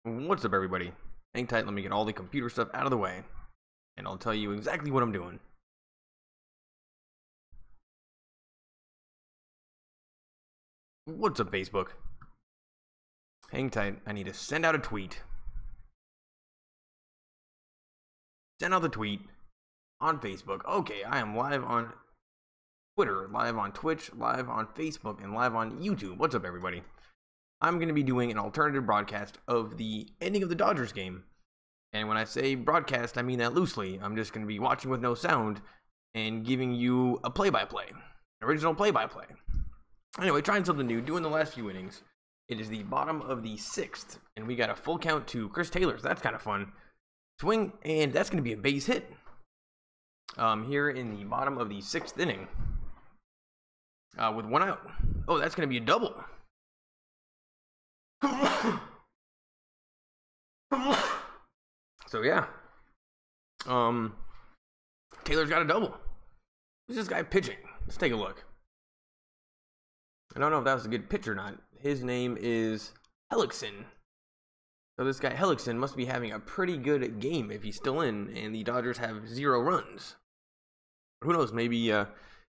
What's up, everybody? Hang tight, let me get all the computer stuff out of the way, and I'll tell you exactly what I'm doing. What's up, Facebook? Hang tight, I need to send out a tweet. Send out the tweet on Facebook. Okay, I am live on Twitter, live on Twitch, live on Facebook, and live on YouTube. What's up, everybody? I'm going to be doing an alternative broadcast of the ending of the Dodgers game. And when I say broadcast, I mean that loosely. I'm just going to be watching with no sound and giving you a play-by-play, original play-by-play. Anyway, trying something new, doing the last few innings. It is the bottom of the 6th, and we got a full count to Chris Taylor, so that's kind of fun. Swing, and that's going to be a base hit. Here in the bottom of the 6th inning. With 1 out. Oh, that's going to be a double. So yeah, Taylor's got a double. Who's this guy pitching? Let's take a look. I don't know if that was a good pitch or not. His name is Hellickson. So this guy Hellickson must be having a pretty good game if he's still in, and the Dodgers have 0 runs. Who knows? Maybe he's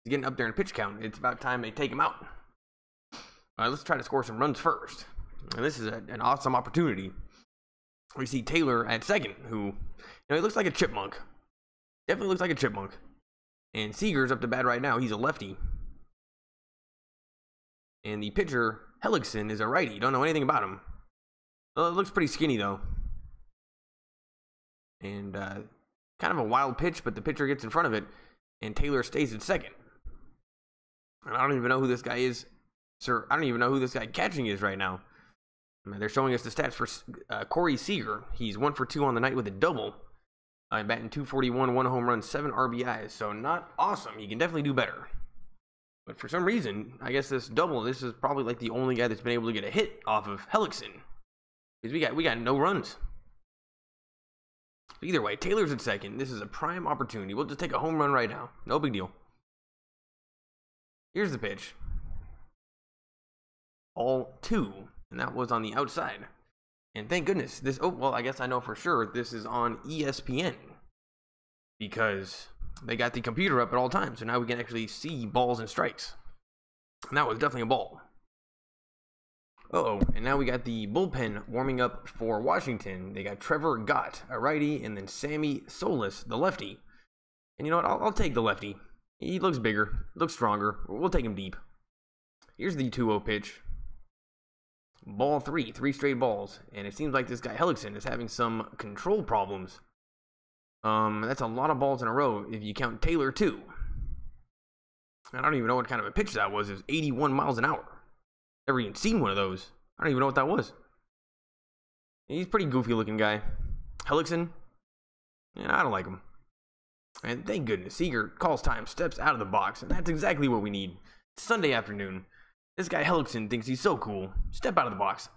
getting up there in pitch count. It's about time they take him out. All right, let's try to score some runs first. And this is an awesome opportunity. We see Taylor at second, who, he looks like a chipmunk. Definitely looks like a chipmunk. And Seager's up to bat right now. He's a lefty. And the pitcher, Hellickson, is a righty. Don't know anything about him. Well, it looks pretty skinny, though. And kind of a wild pitch, but the pitcher gets in front of it, and Taylor stays at second. And I don't even know who this guy is. Sir, I don't even know who this guy catching is right now. They're showing us the stats for Corey Seager. He's 1 for 2 on the night with a double. Batting .241, 1 home run, 7 RBIs. So not awesome. He can definitely do better. But for some reason, I guess this is probably like the only guy that's been able to get a hit off of Hellickson. Because we got no runs. Either way, Taylor's at second. This is a prime opportunity. We'll just take a home run right now. No big deal. Here's the pitch. Ball 2. And that was on the outside. And thank goodness this, I guess I know for sure this is on ESPN. Because they got the computer up at all times. So now we can actually see balls and strikes. And that was definitely a ball. And now we got the bullpen warming up for Washington. They got Trevor Gott, a righty, and then Sammy Solis, the lefty. And you know what? I'll take the lefty. He looks bigger, looks stronger. We'll take him deep. Here's the 2-0 pitch. Ball 3, 3 straight balls, and it seems like this guy Hellickson is having some control problems. That's a lot of balls in a row if you count Taylor too. I don't even know what kind of a pitch that was. It was 81 miles an hour. Never even seen one of those. I don't even know what that was. He's a pretty goofy looking guy. Hellickson, I don't like him. And thank goodness Seager calls time, steps out of the box, and that's exactly what we need. Sunday afternoon. This guy Hellickson thinks he's so cool. Step out of the box.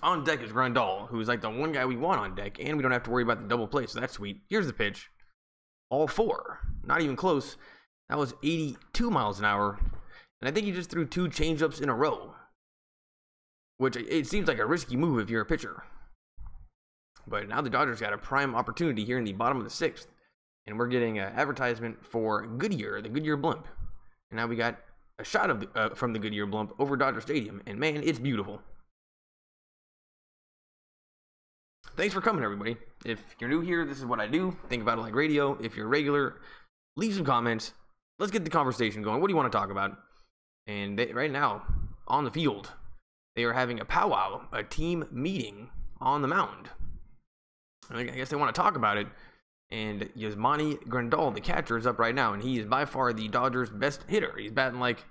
On deck is Grandal, who's like the one guy we want on deck, and we don't have to worry about the double play, so that's sweet. Here's the pitch. All 4. Not even close. That was 82 miles an hour. And I think he just threw 2 changeups in a row. Which, it seems like a risky move if you're a pitcher. But now the Dodgers got a prime opportunity here in the bottom of the 6th. And we're getting an advertisement for Goodyear, the Goodyear blimp. And now we got a shot of from the Goodyear blimp over Dodger Stadium, and man, it's beautiful. Thanks for coming, everybody. If you're new here, this is what I do. Think about it like radio. If you're regular, leave some comments. Let's get the conversation going. What do you want to talk about? And right now, on the field, they are having a powwow, a team meeting on the mound. I guess they want to talk about it. And Yasmani Grandal, the catcher, is up right now, and he is by far the Dodgers' best hitter. He's batting like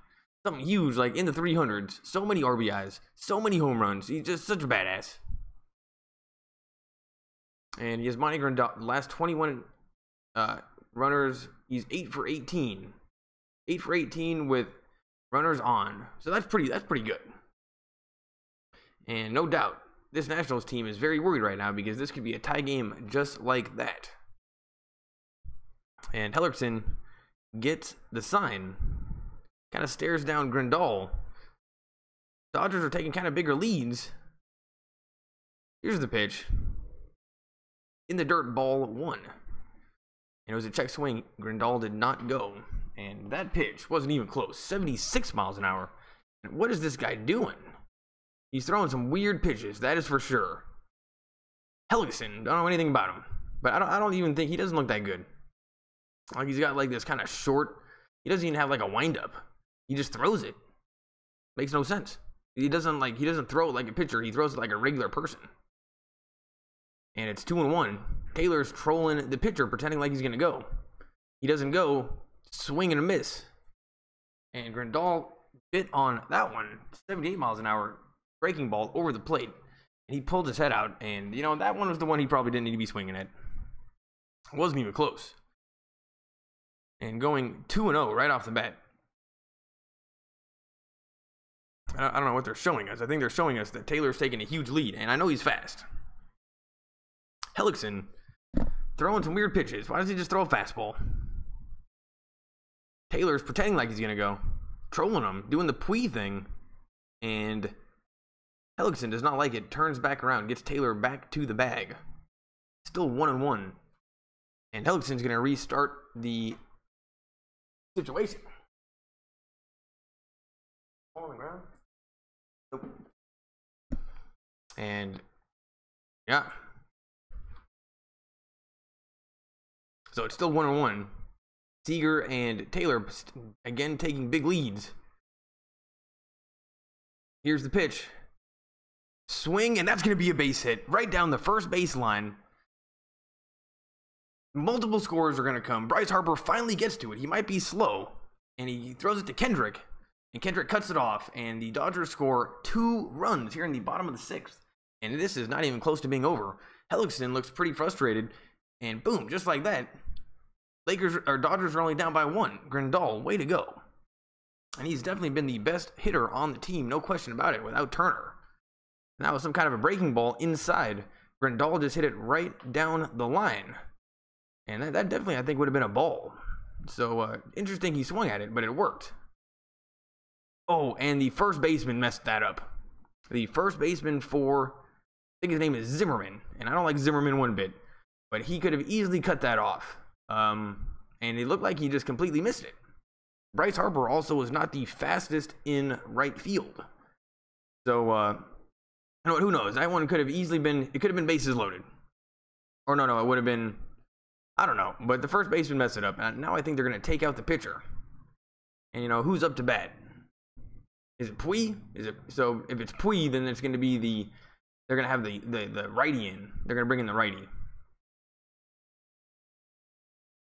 something huge, like in the 300s. So many RBIs, so many home runs. He's just such a badass. And Yasmani Grandal, last 21 runners, he's 8 for 18. 8 for 18 with runners on. So that's pretty good. And no doubt, this Nationals team is very worried right now because this could be a tie game just like that. And Hellickson gets the sign. Kind of stares down Grandal. Dodgers are taking kind of bigger leads. Here's the pitch. In the dirt, ball 1. And it was a check swing. Grandal did not go. And that pitch wasn't even close. 76 miles an hour. And what is this guy doing? He's throwing some weird pitches, that is for sure. Helgesen, don't know anything about him. But I don't even think, he doesn't look that good. Like, he's got like this kind of short, he doesn't even have like a windup. He just throws it. Makes no sense. He doesn't throw it like a pitcher, he throws it like a regular person. And it's 2-1. Taylor's trolling the pitcher, pretending like he's gonna go. He doesn't go, swing and a miss. And Grandal bit on that one, 78 miles an hour, breaking ball over the plate. And he pulled his head out, and you know, that one was the one he probably didn't need to be swinging at. It wasn't even close. And going 2-0 right off the bat. I don't know what they're showing us. I think they're showing us that Taylor's taking a huge lead, and I know he's fast. Helgesen throwing some weird pitches. Why doesn't he just throw a fastball? Taylor's pretending like he's gonna go, trolling him, doing the Pui thing, and Helgesen does not like it. Turns back around, gets Taylor back to the bag. Still 1-1, and Helgesen's gonna restart the situation. On the ground. Nope. And yeah. So it's still 1-1. Seager and Taylor again taking big leads. Here's the pitch. Swing, and that's going to be a base hit right down the first baseline. Multiple scores are going to come. Bryce Harper finally gets to it. He might be slow, and he throws it to Kendrick, and Kendrick cuts it off, and the Dodgers score 2 runs here in the bottom of the 6th. And this is not even close to being over. Helgesen looks pretty frustrated, and boom, just like that, Dodgers are only down by 1. Grandal, way to go. And he's definitely been the best hitter on the team, no question about it, without Turner. And that was some kind of a breaking ball inside. Grandal just hit it right down the line. And that definitely, I think, would have been a ball. So, interesting he swung at it, but it worked. Oh, and the first baseman messed that up. The first baseman for, I think his name is Zimmerman. And I don't like Zimmerman one bit. But he could have easily cut that off. And it looked like he just completely missed it. Bryce Harper also was not the fastest in right field. So, you know what, who knows? That one could have easily been, it could have been bases loaded. Or no, it would have been, I don't know. But the first baseman messed it up. And now I think they're going to take out the pitcher. And, you know, who's up to bat? Is it Pui? So if it's Pui, then it's going to be they're going to have the righty in. They're going to bring in the righty.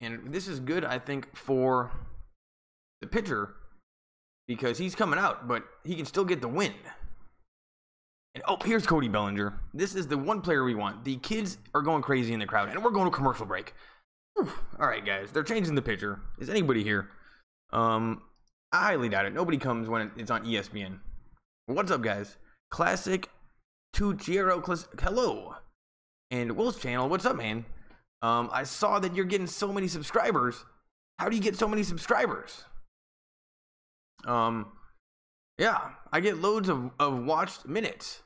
And this is good, I think, for the pitcher, because he's coming out, but he can still get the win. And oh, here's Cody Bellinger. This is the one player we want. The kids are going crazy in the crowd, and we're going to commercial break. Whew. All right, guys, they're changing the pitcher. Is anybody here? I highly doubt it. Nobody comes when it's on ESPN. What's up, guys? Classic Tuchiro, hello. And Will's channel, what's up, man? I saw that you're getting so many subscribers. How do you get so many subscribers? Yeah, I get loads of watched minutes,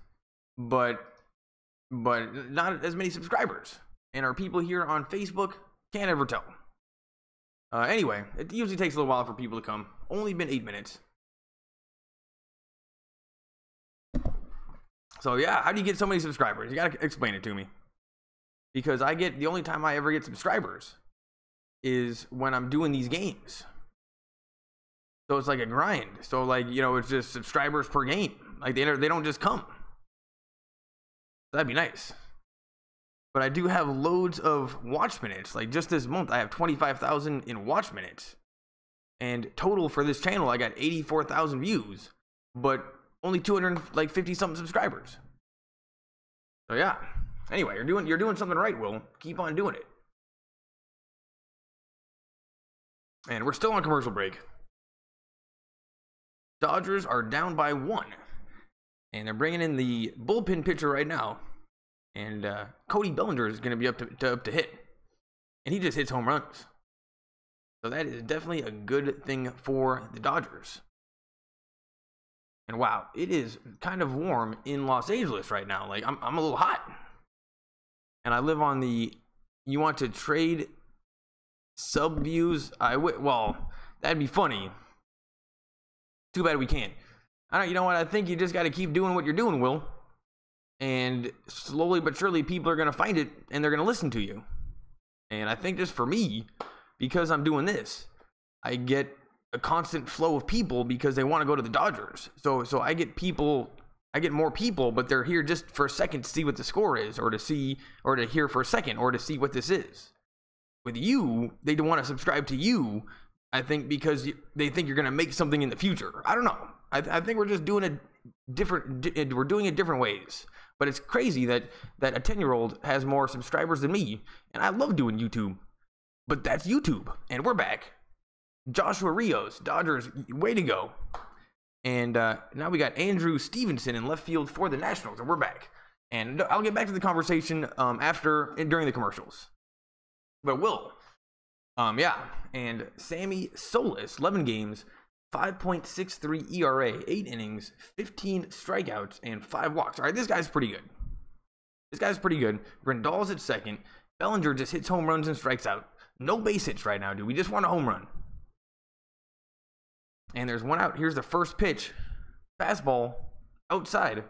but not as many subscribers. And our people here on Facebook can't ever tell. Anyway, it usually takes a little while for people to come. Only been 8 minutes. So yeah, how do you get so many subscribers? You gotta explain it to me. Because the only time I ever get subscribers is when I'm doing these games. So it's like a grind. So like, you know, it's just subscribers per game. Like they don't just come. That'd be nice. But I do have loads of watch minutes. Like just this month, I have 25,000 in watch minutes. And total for this channel, I got 84,000 views. But only 250 something subscribers. So yeah. Anyway, you're doing something right, Will. Keep on doing it. And we're still on commercial break. Dodgers are down by 1. And they're bringing in the bullpen pitcher right now. And Cody Bellinger is going to be up to hit. And he just hits home runs. So that is definitely a good thing for the Dodgers. And wow, it is kind of warm in Los Angeles right now. Like, I'm a little hot. And I live on the, you want to trade sub views? Well, that'd be funny. Too bad we can't. You know what? I think you just got to keep doing what you're doing, Will. And slowly but surely, people are going to find it and they're going to listen to you. And I think just for me, because I'm doing this, I get a constant flow of people because they want to go to the Dodgers. So I get more people, but they're here just for a second to see what the score is, or to hear for a second, or to see what this is. With you, they don't want to subscribe to you, I think, because they think you're going to make something in the future. I don't know. I think we're just doing it different. We're doing it different ways. But it's crazy that a 10-year-old has more subscribers than me, and I love doing YouTube. But that's YouTube, and we're back. Joshua Rios, Dodgers, way to go. And now we got Andrew Stevenson in left field for the Nationals, and we're back. And I'll get back to the conversation during the commercials. But Will, yeah, and Sammy Solis, 11 games, 5.63 ERA, 8 innings, 15 strikeouts, and 5 walks. All right, this guy's pretty good. Grandal's at second. Bellinger just hits home runs and strikes out. No base hits right now, dude. We just want a home run. And there's one out. Here's the first pitch. Fastball outside.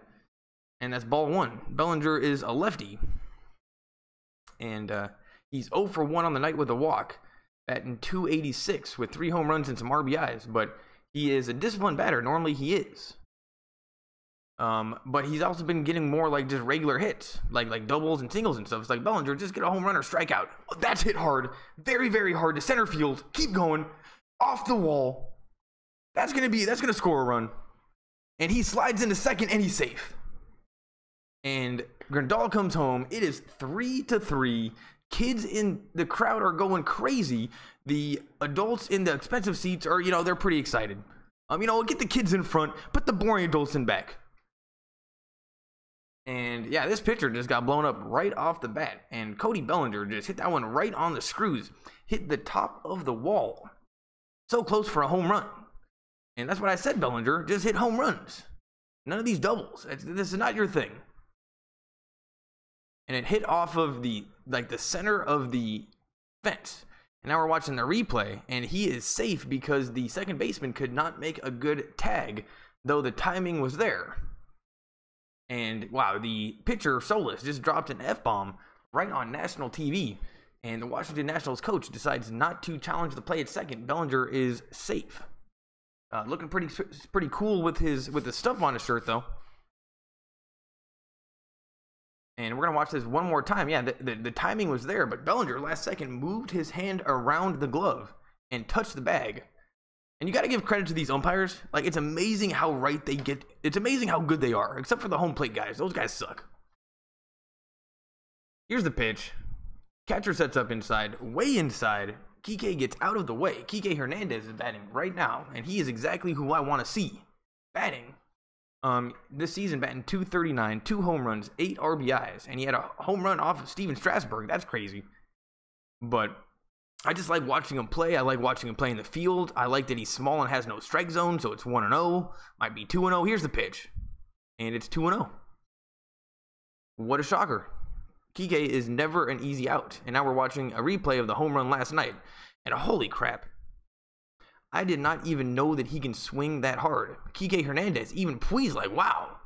And that's ball 1. Bellinger is a lefty. And he's 0 for 1 on the night with a walk. Batting .286 with 3 home runs and some RBIs. But he is a disciplined batter. Normally he is. But he's also been getting more like just regular hits. Like doubles and singles and stuff. It's like, Bellinger, just get a home run or strike out. Oh, that's hit hard. Very, very hard to center field. Keep going. Off the wall. That's gonna score a run. And he slides into second and he's safe. And Grandal comes home. It is 3-3. Kids in the crowd are going crazy. The adults in the expensive seats are, they're pretty excited. Get the kids in front, put the boring adults in back. And yeah, this pitcher just got blown up right off the bat. And Cody Bellinger just hit that one right on the screws. Hit the top of the wall. So close for a home run. And that's what I said, Bellinger. Just hit home runs. None of these doubles. This is not your thing. And it hit off of the center of the fence. And now we're watching the replay, and he is safe because the second baseman could not make a good tag, though the timing was there. And wow, the pitcher Solis just dropped an F-bomb right on national TV. And the Washington Nationals coach decides not to challenge the play at second. Bellinger is safe. Looking pretty cool with the stuff on his shirt though. And we're gonna watch this one more time. Yeah, the timing was there, but Bellinger last second moved his hand around the glove and touched the bag. And you got to give credit to these umpires. Like, it's amazing how right they get. It's amazing how good they are, except for the home plate guys. Those guys suck. Here's the pitch. Catcher sets up inside, way inside. Kike gets out of the way. Kike Hernandez is batting right now, and he is exactly who I want to see batting. This season batting .239, 2 home runs, 8 RBIs, and he had a home run off of Steven Strasburg. That's crazy. But I just like watching him play. I like watching him play in the field. I like that he's small and has no strike zone, so it's 1-0. Might be 2-0. Here's the pitch. And it's 2-0. What a shocker. Kike is never an easy out. And now we're watching a replay of the home run last night. And holy crap. I did not even know that he can swing that hard. Kike Hernandez, even Pui's like, wow.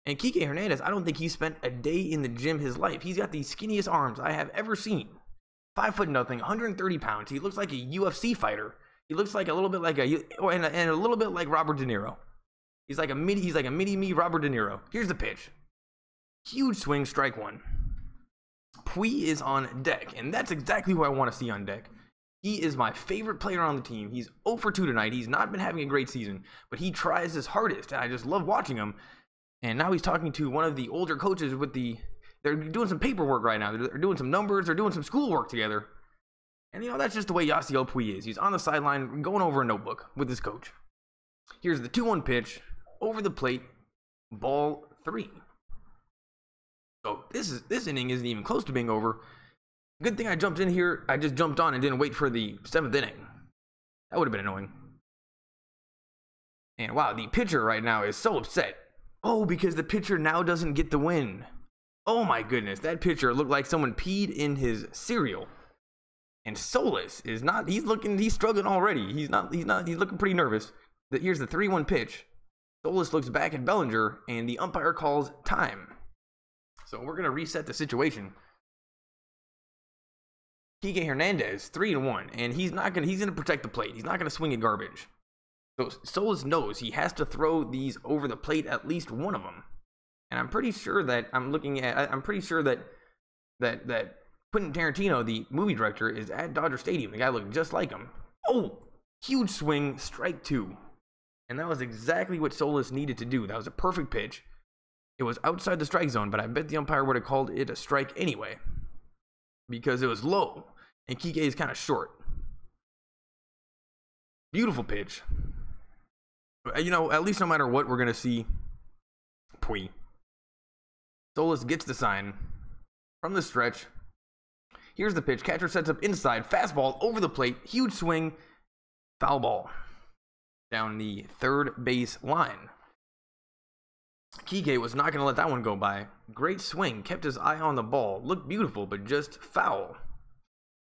And Kike Hernandez, I don't think he spent a day in the gym his life. He's got the skinniest arms I have ever seen. 5'0", 130 pounds. He looks like a UFC fighter. He looks like a little bit like and a little bit like Robert De Niro. He's like a mini me Robert De Niro. Here's the pitch. Huge swing, strike 1. Pui is on deck, and that's exactly who I want to see on deck. He is my favorite player on the team. He's 0 for 2 tonight. He's not been having a great season, but he tries his hardest, and I just love watching him. And now he's talking to one of the older coaches they're doing some paperwork right now. They're doing some numbers. They're doing some schoolwork together. And, that's just the way Yasiel Puig is. He's on the sideline going over a notebook with his coach. Here's the 2-1 pitch. Over the plate. Ball 3. So this inning isn't even close to being over. Good thing I jumped in here. I just jumped on and didn't wait for the 7th inning. That would have been annoying. And wow, the pitcher right now is so upset. Oh, because the pitcher now doesn't get the win. Oh my goodness, that pitcher looked like someone peed in his cereal. And Solis is not, he's struggling already. He's looking pretty nervous. Here's the 3-1 pitch. Solis looks back at Bellinger, and the umpire calls time. So we're going to reset the situation. Kike Hernandez, 3-1, and he's going to protect the plate. He's not going to swing at garbage. So Solis knows he has to throw these over the plate, at least one of them. And I'm pretty sure that that Quentin Tarantino, the movie director, is at Dodger Stadium. The guy looked just like him. Oh, huge swing, strike 2. And that was exactly what Solis needed to do. That was a perfect pitch. It was outside the strike zone, but I bet the umpire would have called it a strike anyway, because it was low, and Kike is kind of short. Beautiful pitch. You know, at least no matter what, we're going to see Pui. Solis gets the sign from the stretch. Here's the pitch. Catcher sets up inside. Fastball over the plate. Huge swing. Foul ball. Down the third base line. Kike was not going to let that one go by. Great swing. Kept his eye on the ball. Looked beautiful, but just foul.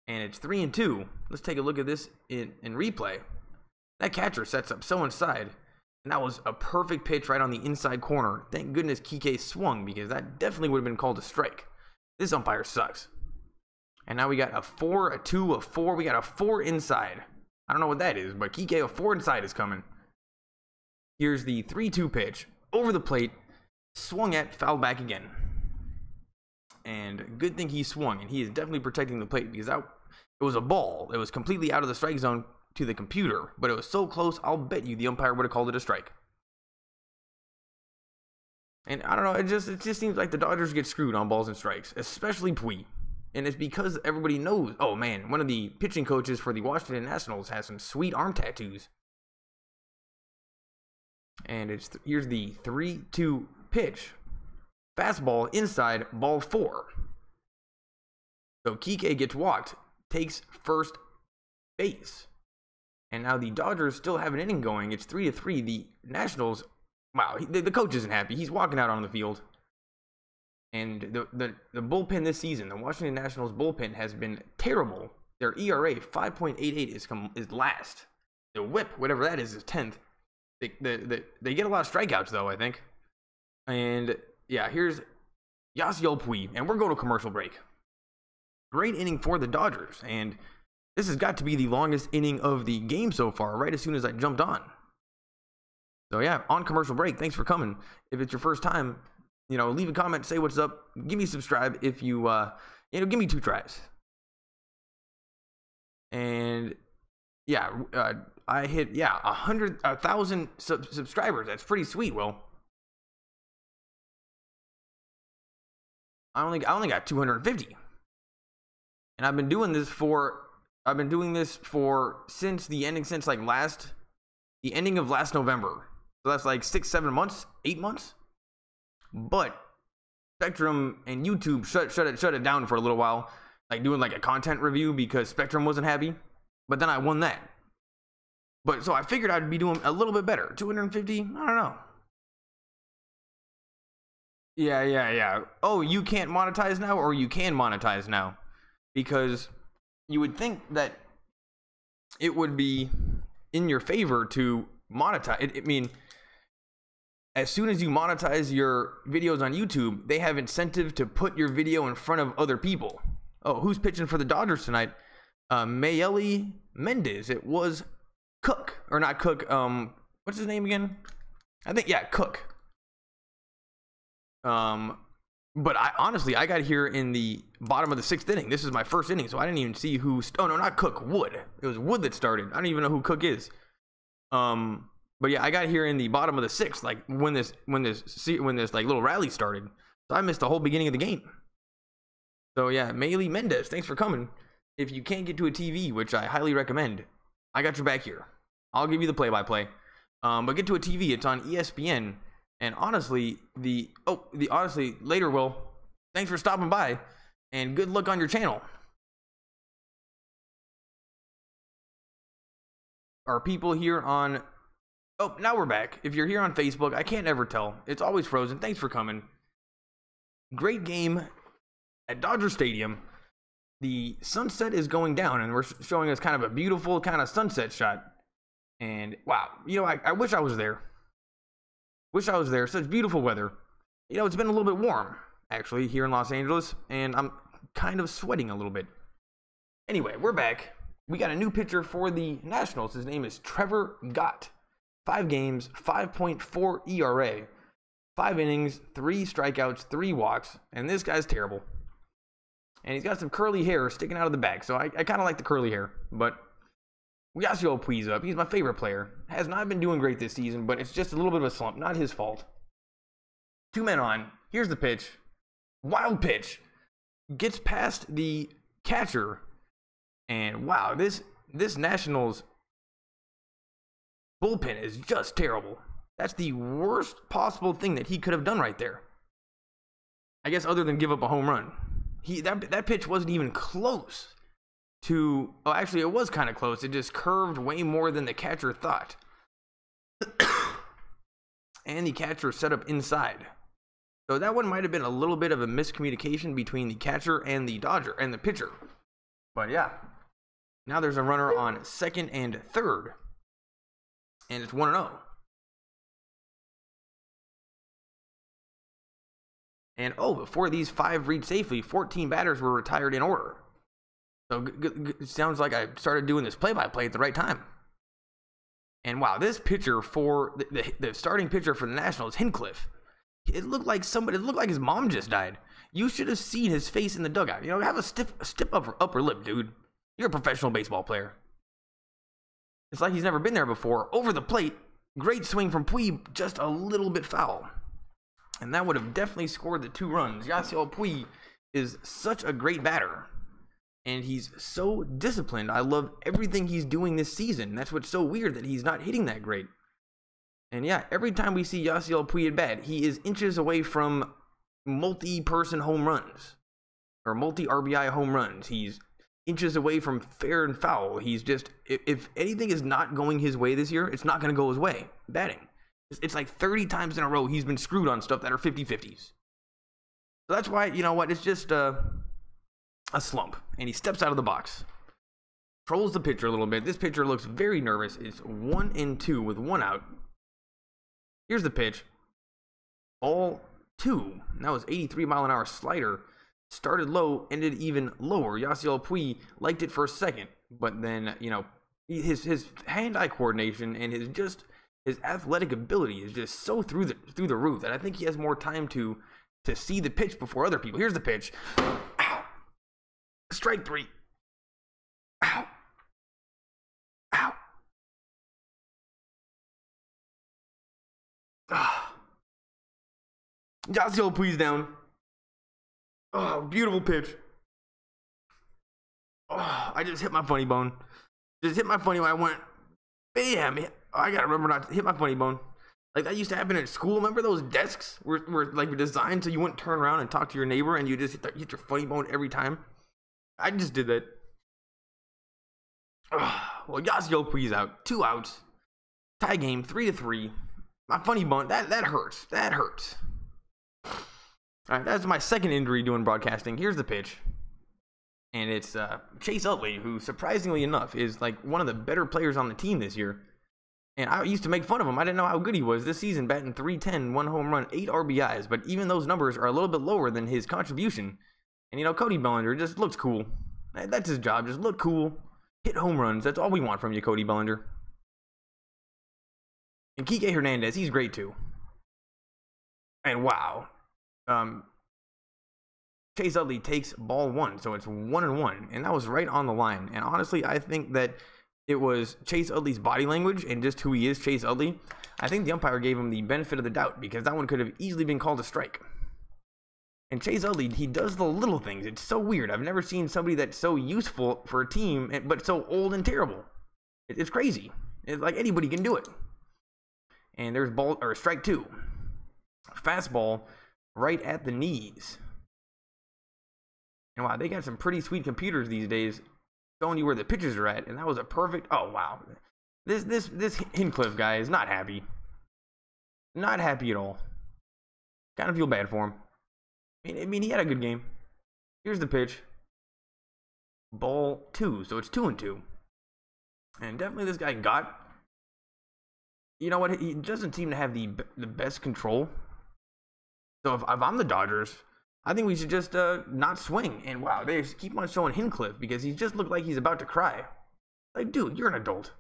And it's 3-2. Let's take a look at this in replay. That catcher sets up so inside. And that was a perfect pitch right on the inside corner. Thank goodness Kike swung, because that definitely would have been called a strike. This umpire sucks. And now we got a 4, a 2, a 4. We got a 4 inside. I don't know what that is, but Kike, a 4 inside is coming. Here's the 3-2 pitch. Over the plate. Swung at, fouled back again. And good thing he swung, and he is definitely protecting the plate, because it was a ball. It was completely out of the strike zone to the computer, but it was so close, I'll bet you the umpire would have called it a strike. And I don't know, it just seems like the Dodgers get screwed on balls and strikes, especially Pui. And it's because everybody knows, oh man, one of the pitching coaches for the Washington Nationals has some sweet arm tattoos. And here's the 3-2 pitch. Fastball inside, ball 4. So Kike gets walked, takes first base. And now the Dodgers still have an inning going. It's 3-3. The Nationals, wow, the coach isn't happy. He's walking out on the field. And the bullpen this season, the Washington Nationals bullpen has been terrible. Their ERA, 5.88, is last. The whip, whatever that is 10th. They get a lot of strikeouts, though, I think. And, yeah, here's Yasiel Puig. And we're going to commercial break. Great inning for the Dodgers. And this has got to be the longest inning of the game so far, right as soon as I jumped on. So, yeah, on commercial break. Thanks for coming. If it's your first time, you know, leave a comment, say what's up. Give me a subscribe if you, give me 2 tries. And, yeah, I hit, 100,000 subscribers. That's pretty sweet, Will. I only got 250. And I've been doing this since the ending of last November. So that's like 6-7 months, 8 months. But Spectrum and YouTube shut it down for a little while, like doing like a content review because Spectrum wasn't happy. But then I won that. But so I figured I'd be doing a little bit better. 250? I don't know. Yeah. Oh, you can't monetize now, or you can monetize now? Because you would think that it would be in your favor to monetize. I mean, as soon as you monetize your videos on YouTube, they have incentive to put your video in front of other people. Oh, who's pitching for the Dodgers tonight? Mayeli Mendez. It was Cook, or not Cook. What's his name again? I think, yeah, Cook. But I got here in the bottom of the 6th inning. This is my first inning, so I didn't even see who. Oh no, not Cook. Wood. It was Wood that started. I don't even know who Cook is. But yeah, I got here in the bottom of the 6th, like when this like little rally started. So I missed the whole beginning of the game. So yeah, Mayeli Mendez, thanks for coming. If you can't get to a TV, which I highly recommend, I got your back here. I'll give you the play-by-play. But get to a TV. It's on ESPN. And honestly, later, Will, thanks for stopping by, and good luck on your channel. Are people here on Oh, now we're back. If you're here on Facebook, I can't ever tell. It's always frozen. Thanks for coming. Great game at Dodger Stadium. The sunset is going down, and we're showing us kind of a beautiful kind of sunset shot. And wow, you know, I wish I was there. Wish I was there. Such beautiful weather. You know, it's been a little bit warm, actually, here in Los Angeles, and I'm kind of sweating a little bit. Anyway, we're back. We got a new pitcher for the Nationals. His name is Trevor Gott. 5 games, 5.4 ERA, 5 innings, 3 strikeouts, 3 walks, and this guy's terrible. And he's got some curly hair sticking out of the back, so I kind of like the curly hair. But Yasiel Puig's up. He's my favorite player. Has not been doing great this season, but it's just a little bit of a slump. Not his fault. 2 men on. Here's the pitch. Wild pitch. Gets past the catcher. And wow, this Nationals bullpen is just terrible. That's the worst possible thing that he could have done right there. I guess other than give up a home run. That pitch wasn't even close to... Oh, actually, it was kind of close. It just curved way more than the catcher thought. And the catcher set up inside. So that one might have been a little bit of a miscommunication between the catcher and the Dodger and the pitcher. But yeah. Now there's a runner on second and third. And it's 1-0. And oh, before these 5 reached safely, 14 batters were retired in order. So it sounds like I started doing this play-by-play at the right time. And wow, this pitcher for the starting pitcher for the Nationals, Hinchcliffe, it looked like his mom just died. You should have seen his face in the dugout. You know, have a stiff upper lip, dude. You're a professional baseball player. It's like he's never been there before. Over the plate, great swing from Puig, just a little bit foul. And that would have definitely scored the 2 runs. Yasiel Puig is such a great batter. And he's so disciplined. I love everything he's doing this season. That's what's so weird, that he's not hitting that great. And yeah, every time we see Yasiel Puig at bat, he is inches away from multi-person home runs. Or multi-RBI home runs. He's inches away from fair and foul. He's just, if anything is not going his way this year, it's not going to go his way. Batting. It's like 30 times in a row he's been screwed on stuff that are 50-50s. So that's why, you know what, it's just a slump. And he steps out of the box. Trolls the pitcher a little bit. This pitcher looks very nervous. It's 1-2 with 1 out. Here's the pitch. Ball 2. That was 83-mile-an-hour slider. Started low, ended even lower. Yasiel Puig liked it for a second. But then, you know, his hand-eye coordination and his athletic ability is just so through the roof that I think he has more time to see the pitch before other people. Here's the pitch. Ow. Strike 3. Ow. Ow. Yasiel Puig's down. Oh, beautiful pitch. Oh, I just hit my funny bone. Just hit my funny bone. I went, bam. I gotta remember not to hit my funny bone. Like that used to happen at school. Remember those desks were like designed so you wouldn't turn around and talk to your neighbor and you just hit your funny bone every time? I just did that. Well, Yasiel Puig's out. 2 outs. Tie game, 3-3. My funny bone, that hurts. That hurts. Alright, that's my second injury doing broadcasting. Here's the pitch. And it's Chase Utley, who surprisingly enough is like one of the better players on the team this year. And I used to make fun of him. I didn't know how good he was this season, batting .310, 1 home run, 8 RBIs. But even those numbers are a little bit lower than his contribution. And, you know, Cody Bellinger just looks cool. That's his job. Just look cool. Hit home runs. That's all we want from you, Cody Bellinger. And Kike Hernandez, he's great too. And wow. Chase Utley takes ball 1, so it's 1-1. And that was right on the line. And honestly, I think that it was Chase Utley's body language and just who he is, Chase Utley. I think the umpire gave him the benefit of the doubt because that one could have easily been called a strike. And Chase Utley, he does the little things. It's so weird. I've never seen somebody that's so useful for a team, but so old and terrible. It's crazy. It's like anybody can do it. And there's strike 2. Fastball right at the knees. And wow, they got some pretty sweet computers these days showing you where the pitches are at. And that was a perfect, oh wow. This Hincliffe guy is not happy. Not happy at all. Kind of feel bad for him. I mean, he had a good game. Here's the pitch. Ball 2, so it's 2-2. And definitely this guy got. You know what? He doesn't seem to have the best control. So if I'm the Dodgers, I think we should just not swing. And wow, they just keep on showing Hincliffe because he just looked like he's about to cry. Like, dude, you're an adult.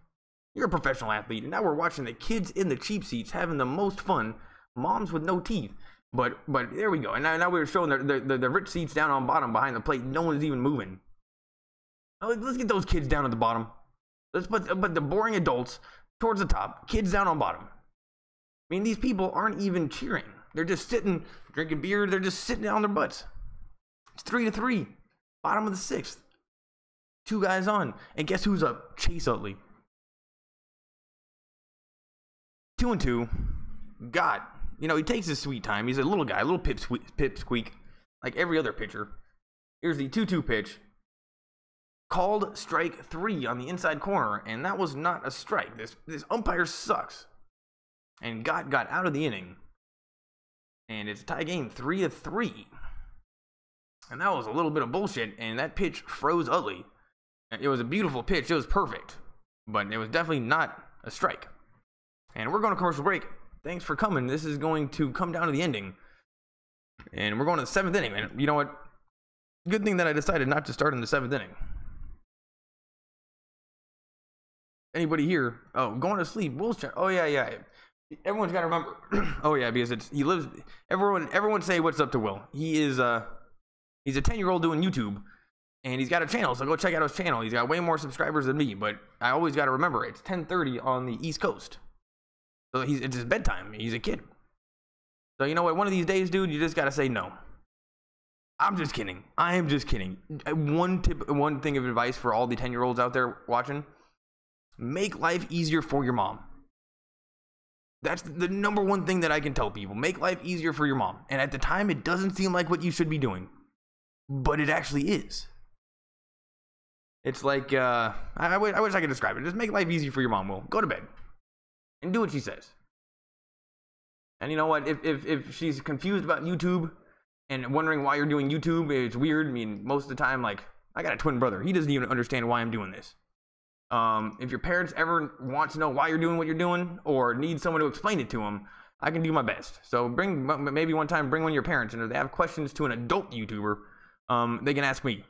You're a professional athlete. And now we're watching the kids in the cheap seats having the most fun. Moms with no teeth. But there we go. And now we're showing the rich seats down on bottom behind the plate. No one's even moving. Now, let's get those kids down at the bottom. Let's put the boring adults towards the top. Kids down on bottom. I mean, these people aren't even cheering. They're just sitting, drinking beer. They're just sitting on their butts. It's 3-3. Bottom of the 6th. 2 guys on. And guess who's up? Chase Utley. 2-2. God. You know, he takes his sweet time. He's a little guy, a little pipsqueak, like every other pitcher. Here's the 2-2 pitch. Called strike 3 on the inside corner, and that was not a strike. This umpire sucks. And got out of the inning. And it's a tie game 3-3. And that was a little bit of bullshit, and that pitch froze Utley. It was a beautiful pitch. It was perfect. But it was definitely not a strike. And we're going to commercial break. Thanks for coming. This is going to come down to the ending. And we're going to the 7th inning. And you know what? Good thing that I decided not to start in the 7th inning. Anybody here? Oh, going to sleep. Bullshit. Oh, yeah. Everyone's got to remember. Oh, yeah, because he lives. Everyone say what's up to Will. He's a 10-year-old doing YouTube. And he's got a channel, so go check out his channel. He's got way more subscribers than me. But I always got to remember, it's 10:30 on the East Coast. So it's his bedtime. He's a kid. So you know what? One of these days, dude, you just got to say no. I'm just kidding. I am just kidding. One thing of advice for all the 10-year-olds out there watching. Make life easier for your mom. That's the number one thing that I can tell people. Make life easier for your mom. And at the time, it doesn't seem like what you should be doing. But it actually is. It's like, I wish I could describe it. Just make life easy for your mom, Will. Go to bed. And do what she says. And you know what? If she's confused about YouTube and wondering why you're doing YouTube, it's weird. I mean, most of the time, like, I got a twin brother. He doesn't even understand why I'm doing this. If your parents ever want to know why you're doing what you're doing or need someone to explain it to them, I can do my best. So maybe one time bring one of your parents, and if they have questions to an adult YouTuber, they can ask me.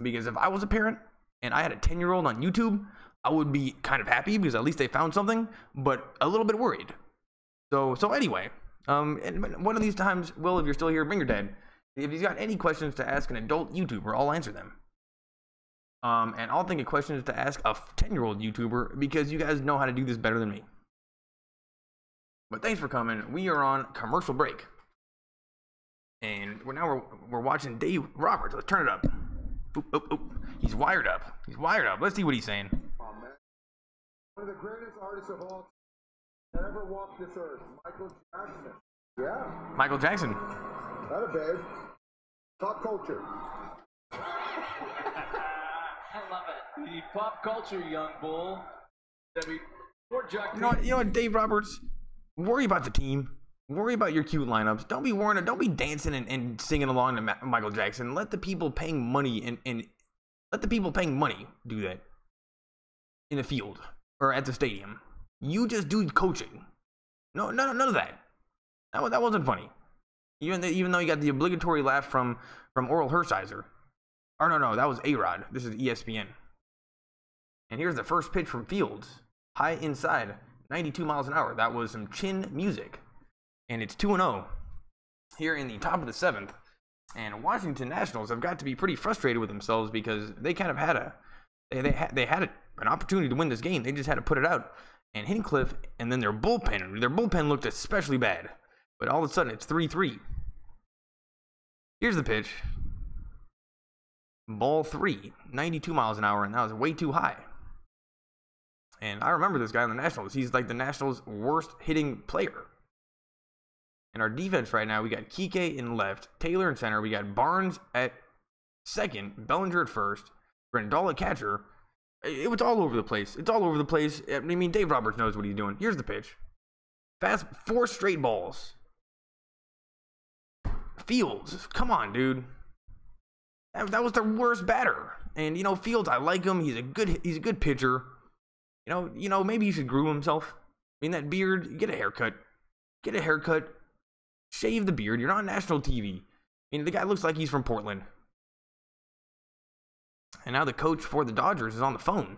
Because if I was a parent and I had a 10-year-old on YouTube, I would be kind of happy because at least they found something, but a little bit worried. So anyway, and one of these times, Will, if you're still here, bring your dad. If he's got any questions to ask an adult YouTuber, I'll answer them. And I'll think of questions to ask a 10-year-old YouTuber because you guys know how to do this better than me. But thanks for coming. We are on commercial break. And we're watching Dave Roberts. Let's turn it up. Oop. He's wired up. Let's see what he's saying. Oh, man. One of the greatest artists of all that ever walked this earth, Michael Jackson. Yeah. Michael Jackson. That a babe. Pop culture. I love it. The pop culture, young bull. You know what, Dave Roberts? Worry about the team. Worry about your cute lineups. Don't be dancing and singing along to Michael Jackson. Let the people paying money and let the people paying money do that in the field or at the stadium. You just do coaching. No, none of that. That wasn't funny. Even though you got the obligatory laugh from Oral Hershiser. Or no, that was A-Rod. This is ESPN. And here's the first pitch from Fields. High inside, 92 miles an hour. That was some chin music. And it's 2-0 here in the top of the 7th. And Washington Nationals have got to be pretty frustrated with themselves because they kind of had an opportunity to win this game. They just had to put it out. And Hincliffe and then their bullpen looked especially bad. But all of a sudden it's 3-3. Here's the pitch. Ball 3, 92 miles an hour, and that was way too high. And I remember this guy on the Nationals. He's like the Nationals' worst hitting player. And our defense right now, we got Kike in left, Taylor in center, we got Barnes at second, Bellinger at first, Grandal at catcher, It was all over the place. It's all over the place. I mean, Dave Roberts knows what he's doing. Here's the pitch. Fast 4 straight balls. Fields, come on, dude. That was their worst batter. And you know, Fields, I like him. He's a good pitcher. You know, maybe he should groom himself. I mean, that beard, get a haircut. Get a haircut. Shave the beard. You're not on national TV. I mean, the guy looks like he's from Portland. And now the coach for the Dodgers is on the phone.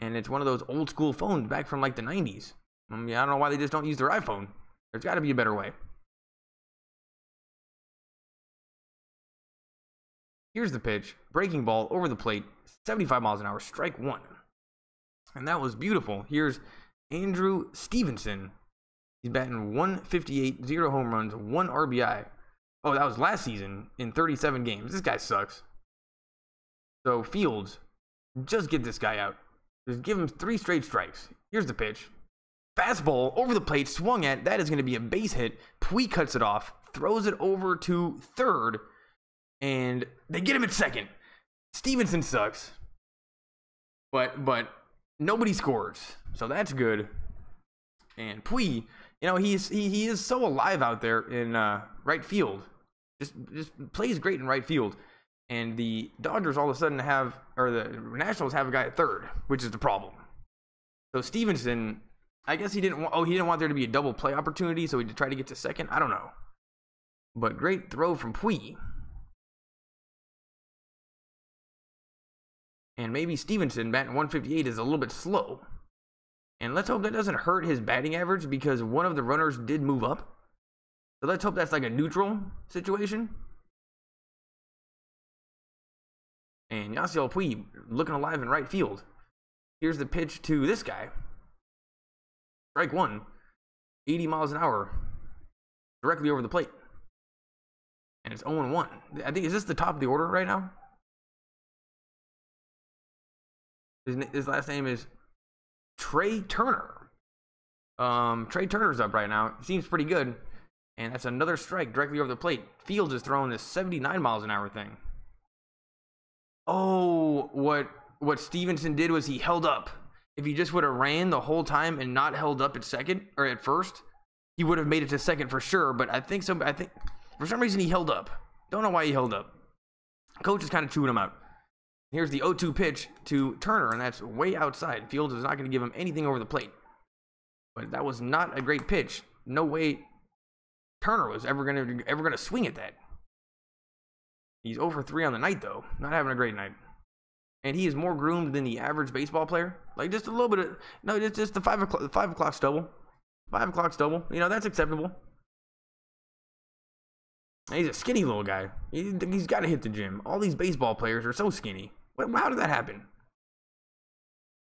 And it's one of those old school phones back from like the 90s. I mean, I don't know why they just don't use their iPhone. There's got to be a better way. Here's the pitch. Breaking ball over the plate. 75 miles an hour. Strike 1. And that was beautiful. Here's Andrew Stevenson. He's batting 158, 0 home runs, 1 RBI. Oh, that was last season in 37 games. This guy sucks. So, Fields, just get this guy out. Just give him 3 straight strikes. Here's the pitch. Fastball over the plate, swung at. That is going to be a base hit. Puig cuts it off, throws it over to third, and they get him at second. Stevenson sucks. But nobody scores. So that's good. And Puig, you know, he is so alive out there in right field. Just plays great in right field. And the Dodgers all of a sudden have, or the Nationals have a guy at third, which is the problem. So Stevenson, I guess he didn't want there to be a double play opportunity, so he tried to get to second. I don't know. But great throw from Puig. And maybe Stevenson batting 158 is a little bit slow. And let's hope that doesn't hurt his batting average because one of the runners did move up. So let's hope that's like a neutral situation. And Yasiel Puig looking alive in right field. Here's the pitch to this guy. Strike 1. 80 miles an hour. Directly over the plate. And it's 0-1. I think, is this the top of the order right now? His last name is Trey Turner. Trey Turner's up right now. Seems pretty good. And that's another strike directly over the plate. Fields is throwing this 79 miles an hour thing. Oh, what Stevenson did was he held up. If he just would have ran the whole time and not held up at second or at first, he would have made it to second for sure. But I think for some reason he held up. Don't know why he held up. Coach is kind of chewing him out. Here's the 0-2 pitch to Turner, and that's way outside. Fields is not going to give him anything over the plate. But that was not a great pitch. No way Turner was ever going to swing at that. He's 0 for 3 on the night, though. Not having a great night. And he is more groomed than the average baseball player. Like, just a little bit of... No, it's just the 5 o'clock stubble. 5 o'clock stubble. You know, that's acceptable. And he's a skinny little guy. He's got to hit the gym. All these baseball players are so skinny. How did that happen?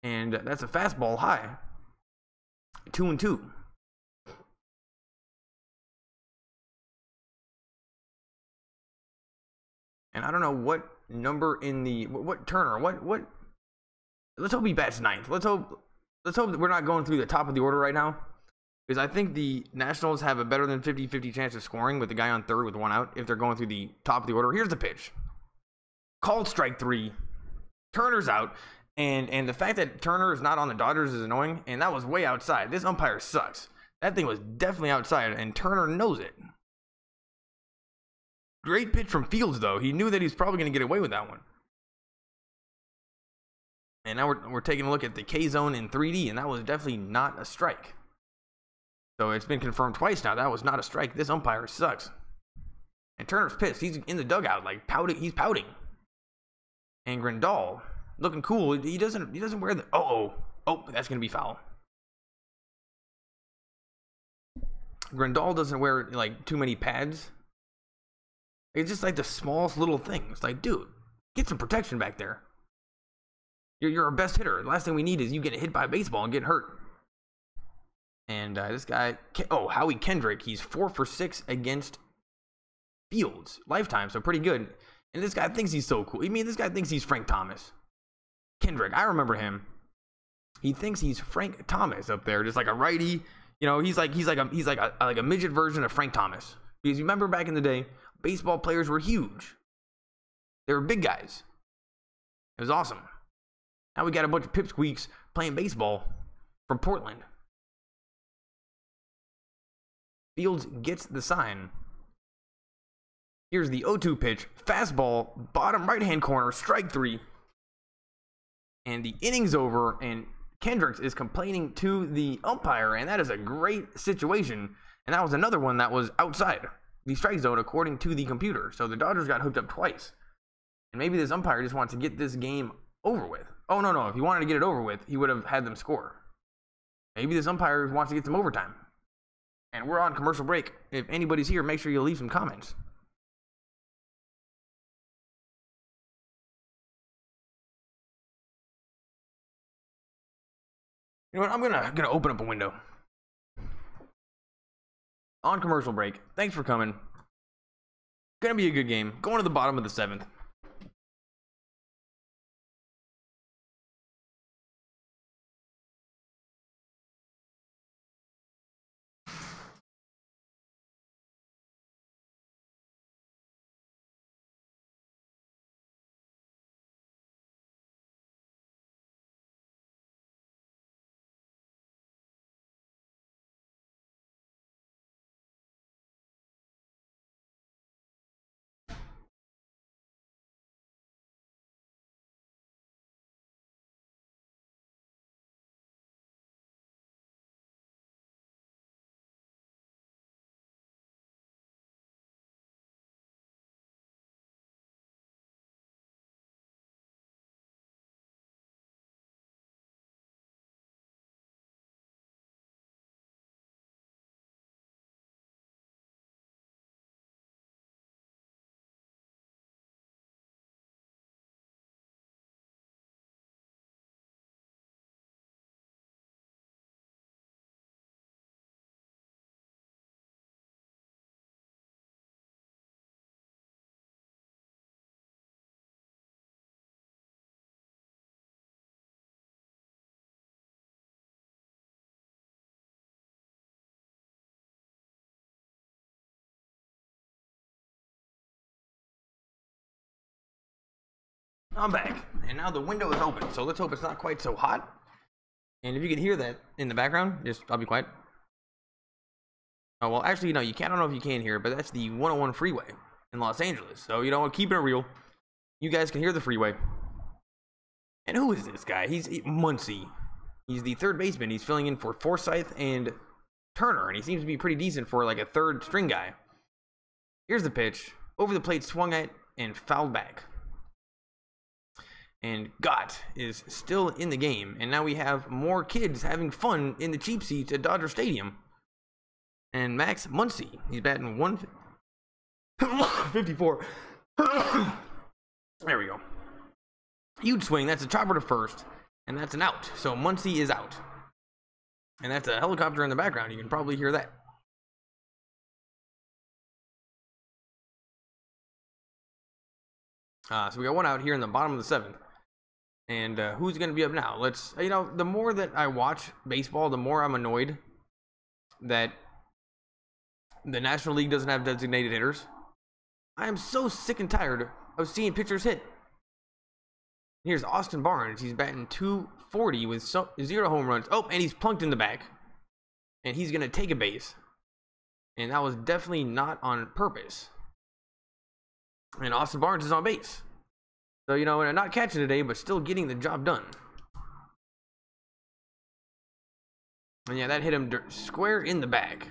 And that's a fastball high. 2-2. And I don't know what number in the what Turner, what let's hope he bats ninth. Let's hope that we're not going through the top of the order right now. Because I think the Nationals have a better than 50-50 chance of scoring with the guy on third with 1 out if they're going through the top of the order. Here's the pitch. Called strike 3. Turner's out. And the fact that Turner is not on the Dodgers is annoying. And that was way outside. This umpire sucks. That thing was definitely outside. And Turner knows it. Great pitch from Fields, though. He knew that he was probably going to get away with that one. And now we're taking a look at the K zone in 3D. And that was definitely not a strike. So it's been confirmed twice now. That was not a strike. This umpire sucks. And Turner's pissed. He's in the dugout, like pouting. He's pouting. And Grandal, looking cool. He doesn't wear the. Oh, that's gonna be foul. Grandal doesn't wear like too many pads. It's just like the smallest little things. Like, dude, get some protection back there. You're our best hitter. The last thing we need is you getting hit by a baseball and getting hurt. And this guy, Howie Kendrick, he's 4 for 6 against Fields. Lifetime, so pretty good. And this guy thinks he's so cool. I mean, this guy thinks he's Frank Thomas. Kendrick, I remember him. He thinks he's Frank Thomas up there, just like a righty. You know, he's like a midget version of Frank Thomas. Because you remember back in the day, baseball players were huge. They were big guys. It was awesome. Now we got a bunch of pipsqueaks playing baseball from Portland. Fields gets the sign. Here's the 0-2 pitch. Fastball, bottom right-hand corner, strike 3. And the inning's over, and Kendricks is complaining to the umpire, and that is a great situation. And that was another one that was outside the strike zone, according to the computer. So the Dodgers got hooked up twice. And maybe this umpire just wants to get this game over with. Oh, no. If he wanted to get it over with, he would have had them score. Maybe this umpire wants to get some overtime. And we're on commercial break. If anybody's here, make sure you leave some comments. You know what? I'm gonna open up a window. On commercial break. Thanks for coming. Gonna be a good game. Going to the bottom of the 7th. I'm back, and now the window is open, so let's hope it's not quite so hot. And if you can hear that in the background, I'll be quiet. Oh, well, actually, no, you can't. I don't know if you can hear it, but that's the 101 freeway in Los Angeles. So, you know what, keeping it real. You guys can hear the freeway. And who is this guy? He's Muncy. He's the third baseman. He's filling in for Forsythe and Turner, and he seems to be pretty decent for like a third string guy. Here's the pitch. Over the plate, swung at, and fouled back. And Gott is still in the game. And now we have more kids having fun in the cheap seats at Dodger Stadium. And Max Muncy, he's batting 154. There we go. Huge swing. That's a chopper to first. And that's an out. So Muncy is out. And that's a helicopter in the background. You can probably hear that. So we got one out here in the bottom of the 7th. And who's going to be up now? Let's, you know, the more that I watch baseball, the more I'm annoyed that the National League doesn't have designated hitters. I am so sick and tired of seeing pitchers hit. Here's Austin Barnes. He's batting 240 with 0 home runs. Oh, and he's plunked in the back. And he's going to take a base. And that was definitely not on purpose. And Austin Barnes is on base. So, you know, not catching today, but still getting the job done. And yeah, that hit him square in the back.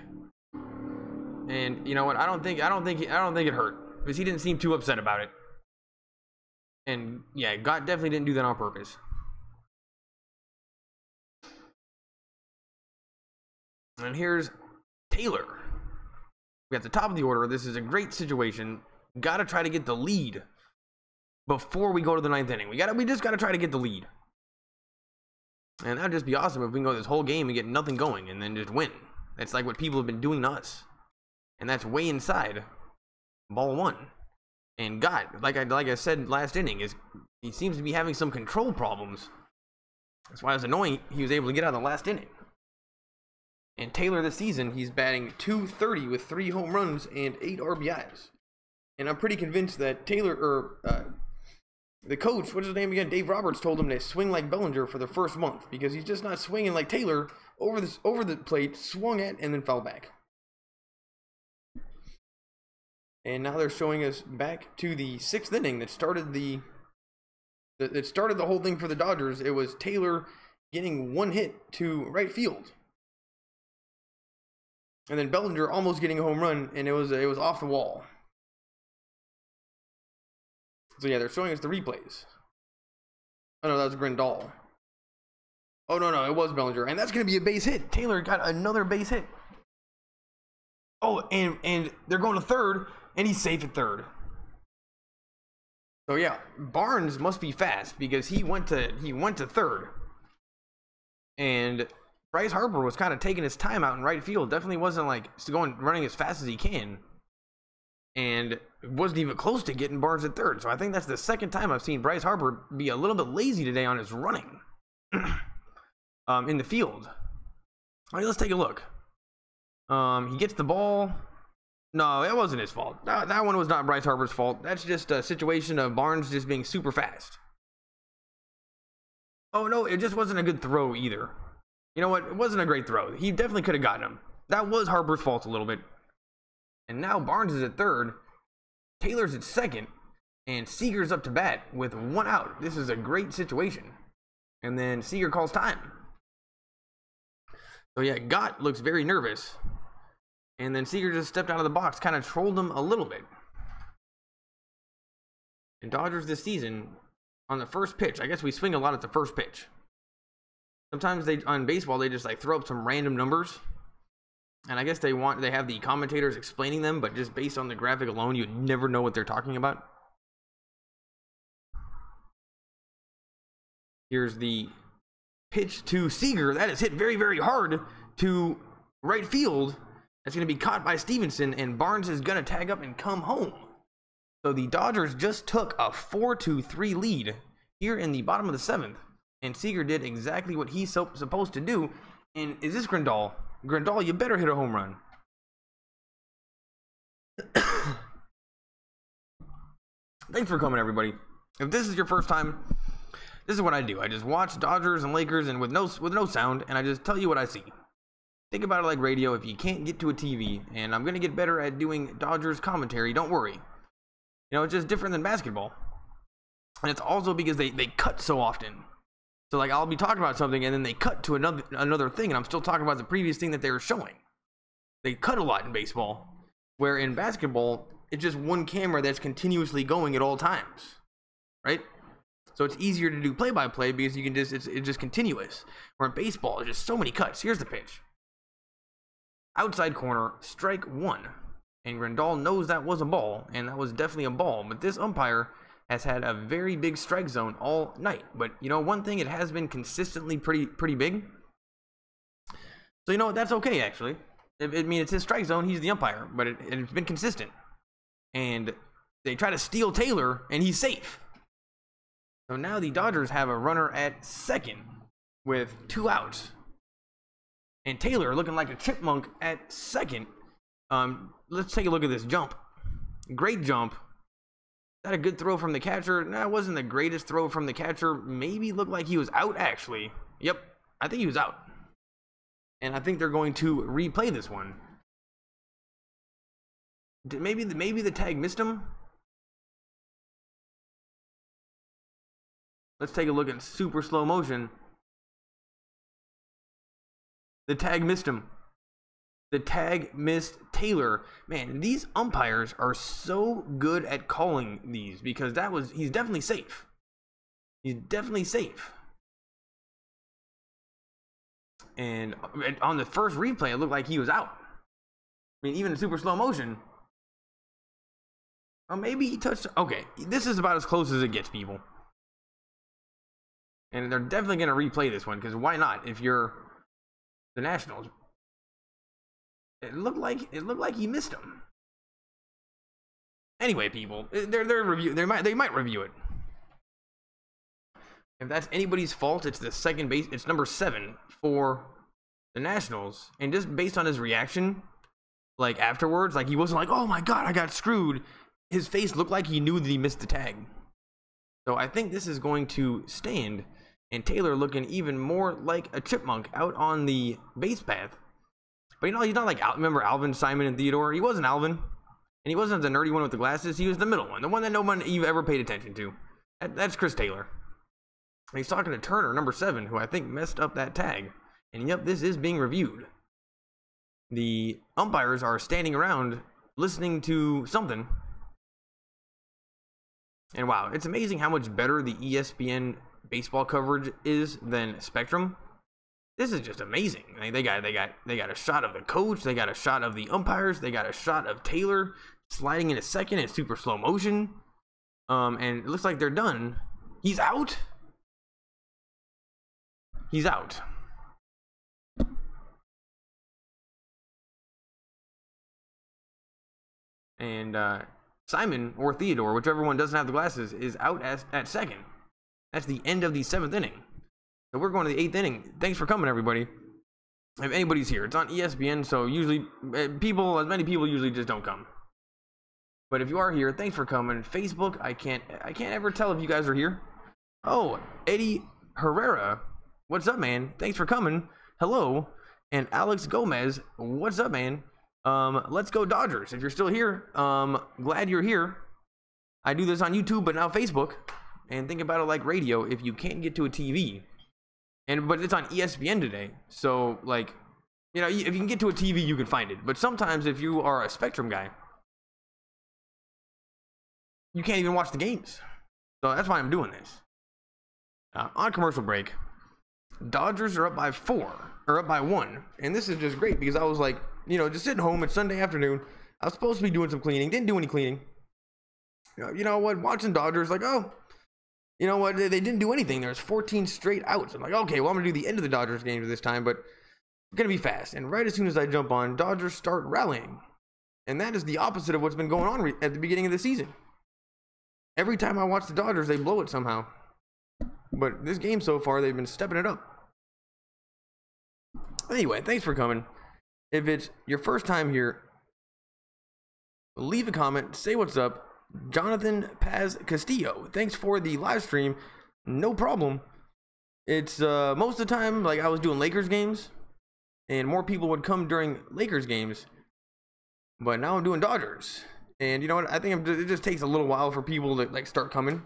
And you know what? I don't think it hurt, because he didn't seem too upset about it. And yeah, Gott definitely didn't do that on purpose. And here's Taylor. We at the top of the order. This is a great situation. Got to try to get the lead before we go to the 9th inning. We just got to try to get the lead. And that'd just be awesome if we can go this whole game and get nothing going and then just win. That's like what people have been doing to us. And that's way inside ball 1. And God, like I said last inning, he seems to be having some control problems. That's why it was annoying he was able to get out of the last inning. And Taylor this season, he's batting .230 with 3 home runs and 8 RBIs. And I'm pretty convinced that the coach, what's his name again? Dave Roberts told him to swing like Bellinger for the first month because he's just not swinging like Taylor over the plate, swung at, and then fell back. And now they're showing us back to the 6th inning that started the whole thing for the Dodgers. It was Taylor getting one hit to right field, and then Bellinger almost getting a home run, and it was off the wall. So yeah, they're showing us the replays. Oh no, that was Grandal. Oh no, it was Bellinger, and that's gonna be a base hit. Taylor got another base hit. Oh, and they're going to third, and he's safe at third. So yeah, Barnes must be fast because he went to third. And Bryce Harper was kind of taking his time out in right field. Definitely wasn't like running as fast as he can. And wasn't even close to getting Barnes at third. So I think that's the second time I've seen Bryce Harper be a little bit lazy today on his running in the field. All right, let's take a look. He gets the ball. No, it wasn't his fault. That one was not Bryce Harper's fault. That's just a situation of Barnes just being super fast. Oh no, it just wasn't a good throw either. You know what? It wasn't a great throw. He definitely could have gotten him. That was Harper's fault a little bit. And now Barnes is at third. Taylor's at second. And Seager's up to bat with one out. This is a great situation. And then Seager calls time. So yeah, Gott looks very nervous. And then Seager just stepped out of the box, kind of trolled him a little bit. And Dodgers this season, on the first pitch, I guess we swing a lot at the first pitch. Sometimes on baseball, they just like throw up some random numbers. And I guess they have the commentators explaining them, but just based on the graphic alone, you'd never know what they're talking about. Here's the pitch to Seager. That is hit very, very hard to right field. That's going to be caught by Stevenson, and Barnes is going to tag up and come home. So the Dodgers just took a 4-3 lead here in the bottom of the 7th, and Seager did exactly what he's supposed to do. And is this Grandal? Grandal, you better hit a home run. Thanks for coming, everybody. If this is your first time, this is what I do. I just watch Dodgers and Lakers and with no sound, and I just tell you what I see. Think about it like radio. If you can't get to a TV, and I'm going to get better at doing Dodgers commentary, don't worry. You know, it's just different than basketball. And it's also because they cut so often. So like I'll be talking about something and then they cut to another thing and I'm still talking about the previous thing that they were showing. They cut a lot in baseball, where in basketball, it's just one camera that's continuously going at all times, right? So it's easier to do play-by-play because you can it's just continuous. Where in baseball, there's just so many cuts. Here's the pitch. Outside corner, strike one. And Grandal knows that was a ball, and that was definitely a ball. But this umpire has had a very big strike zone all night. But you know, one thing, it has been consistently pretty big. So you know what, that's okay actually. I mean, it's his strike zone, he's the umpire, but it's been consistent. And they try to steal Taylor, and he's safe. So now the Dodgers have a runner at second with 2 outs. And Taylor looking like a chipmunk at second. Let's take a look at this jump. Great jump. Is that a good throw from the catcher? No, it wasn't the greatest throw from the catcher. Maybe looked like he was out, actually. Yep, I think he was out. And I think they're going to replay this one. Maybe the tag missed him. Let's take a look at super slow motion. The tag missed him. The tag missed Taylor. Man, these umpires are so good at calling these because he's definitely safe. He's definitely safe. And on the first replay, it looked like he was out. I mean, even in super slow motion. Or maybe he touched. Okay, this is about as close as it gets, people. And they're definitely going to replay this one because why not? If you're the Nationals, it looked like he missed him. Anyway, people, they might review it. If that's anybody's fault, it's the second base. It's number 7 for the Nationals, and just based on his reaction, like afterwards, like he wasn't like, "Oh my God, I got screwed." His face looked like he knew that he missed the tag. So I think this is going to stand, and Taylor looking even more like a chipmunk out on the base path. But you know, he's not like, remember Alvin, Simon, and Theodore? He wasn't Alvin. And he wasn't the nerdy one with the glasses. He was the middle one, the one that no one even ever paid attention to. That's Chris Taylor. And he's talking to Turner, number 7, who I think messed up that tag. And yep, this is being reviewed. The umpires are standing around listening to something. And wow, it's amazing how much better the ESPN baseball coverage is than Spectrum. This is just amazing. Like, they got a shot of the coach, they got a shot of the umpires, they got a shot of Taylor sliding in a second in super slow motion. And it looks like they're done. He's out. He's out. And Simon or Theodore, whichever one doesn't have the glasses, is out at second. That's the end of the 7th inning. So we're going to the 8th inning. Thanks for coming, everybody. If anybody's here, it's on ESPN, so usually as many people usually just don't come. But if you are here, thanks for coming. Facebook, I can't ever tell if you guys are here. Oh, Eddie Herrera, what's up, man? Thanks for coming. Hello. And Alex Gomez, what's up, man? Let's go Dodgers. If you're still here, glad you're here. I do this on YouTube, but now Facebook. And think about it like radio. If you can't get to a TV, but it's on ESPN today, so like, you know, if you can get to a TV, you can find it. But sometimes if you are a Spectrum guy, you can't even watch the games. So that's why I'm doing this. On commercial break, Dodgers are up by 1, and this is just great because I was like, you know, just sitting home. It's Sunday afternoon. I was supposed to be doing some cleaning. Didn't do any cleaning. You know what? Watching Dodgers, like, oh, you know what? They didn't do anything. There's 14 straight outs. I'm like, okay, well, I'm going to do the end of the Dodgers games this time, but it's going to be fast. And right as soon as I jump on, Dodgers start rallying. And that is the opposite of what's been going on at the beginning of the season. Every time I watch the Dodgers, they blow it somehow. But this game so far, they've been stepping it up. Anyway, thanks for coming. If it's your first time here, leave a comment, say what's up. Jonathan Paz Castillo, thanks for the live stream. No problem. It's most of the time, like, I was doing Lakers games, and more people would come during Lakers games. But now I'm doing Dodgers. And you know what? I think it just takes a little while for people to like start coming.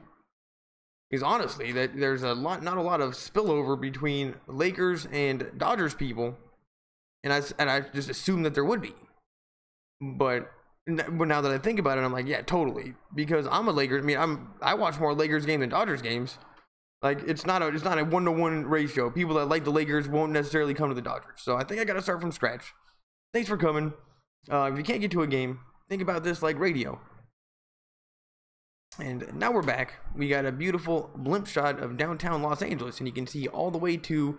Because honestly, there's not a lot of spillover between Lakers and Dodgers people. And I just assumed that there would be. But now that I think about it, I'm like, yeah, totally. Because I'm a Lakers. I mean, I watch more Lakers games than Dodgers games. Like, it's not a 1-to-1 ratio. People that like the Lakers won't necessarily come to the Dodgers. So I think I got to start from scratch. Thanks for coming. If you can't get to a game, think about this like radio. And now we're back. We got a beautiful blimp shot of downtown Los Angeles, and you can see all the way to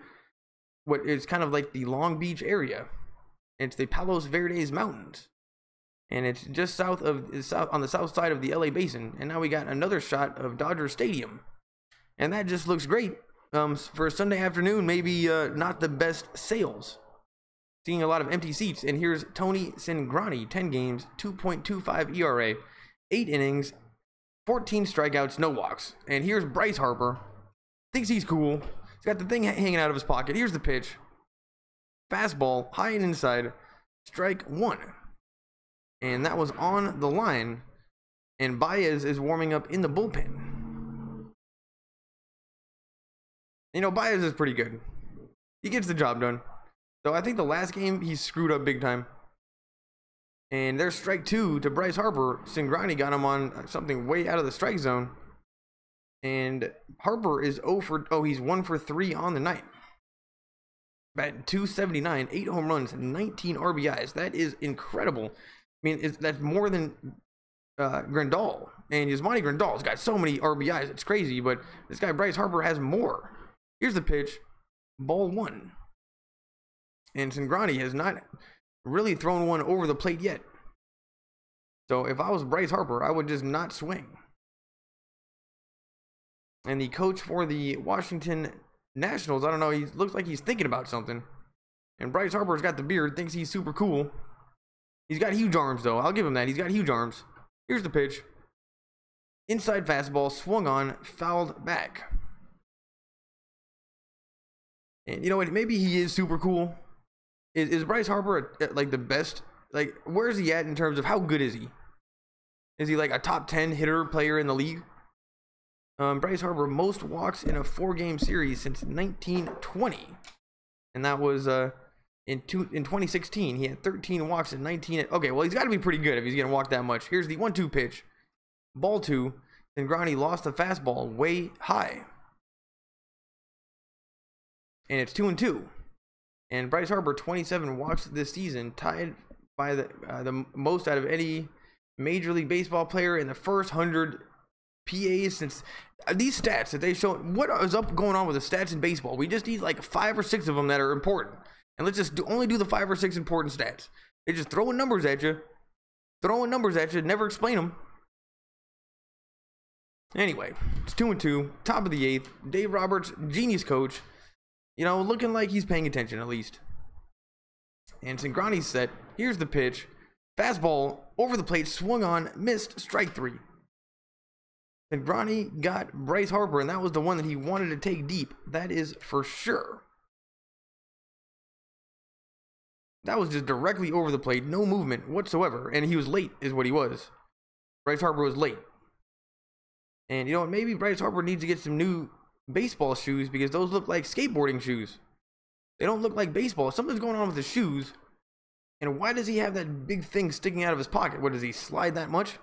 what is kind of like the Long Beach area. It's the Palos Verdes Mountains. And it's just on the south side of the LA Basin. And now we got another shot of Dodger Stadium. And that just looks great. For a Sunday afternoon, maybe not the best sales. Seeing a lot of empty seats. And here's Tony Cingrani, 10 games, 2.25 ERA, 8 innings, 14 strikeouts, no walks. And here's Bryce Harper. Thinks he's cool. He's got the thing hanging out of his pocket. Here's the pitch. Fastball, high and inside, strike 1. And that was on the line. And Baez is warming up in the bullpen. You know, Baez is pretty good. He gets the job done. So I think the last game, he screwed up big time. And there's strike 2 to Bryce Harper. Cingrani got him on something way out of the strike zone. And Harper is he's 1 for 3 on the night. Bat 279, 8 home runs, 19 RBIs. That is incredible. I mean, that's more than Grandal. And Yasmani Grandal's got so many RBIs. It's crazy, but this guy Bryce Harper has more. Here's the pitch. Ball 1. And Cingrani has not really thrown one over the plate yet. So if I was Bryce Harper, I would just not swing. And the coach for the Washington Nationals, I don't know, he looks like he's thinking about something. And Bryce Harper's got the beard, thinks he's super cool. He's got huge arms, though. I'll give him that. He's got huge arms. Here's the pitch. Inside fastball, swung on, fouled back. And you know what? Maybe he is super cool. Is Bryce Harper like the best? Like, where is he at in terms of how good is he? Is he like a top 10 hitter player in the league? Bryce Harper, most walks in a 4-game series since 1920. And that was in 2016. He had 13 walks in 19. Okay, well, he's got to be pretty good if he's going to walk that much. Here's the 1-2 pitch. Ball 2. Cingrani lost the fastball way high. And it's 2-2. And Bryce Harper, 27 walks this season, tied by the most out of any Major League Baseball player in the first 100 PAs since these stats that they show. What is going on with the stats in baseball? We just need like 5 or 6 of them that are important, and let's just only do the 5 or 6 important stats. They just throwing numbers at you, never explain them. Anyway, it's 2-2, top of the 8th. Dave Roberts, genius coach, you know, looking like he's paying attention at least. And Cingrani's set. Here's the pitch. Fastball over the plate, swung on, missed, strike 3. Cingrani got Bryce Harper, and that was the one that he wanted to take deep. That is for sure. That was just directly over the plate, no movement whatsoever, and he was late is what he was. Bryce Harper was late. And you know what, maybe Bryce Harper needs to get some new baseball shoes because those look like skateboarding shoes. They don't look like baseball. Something's going on with his shoes. And why does he have that big thing sticking out of his pocket? What, does he slide that much?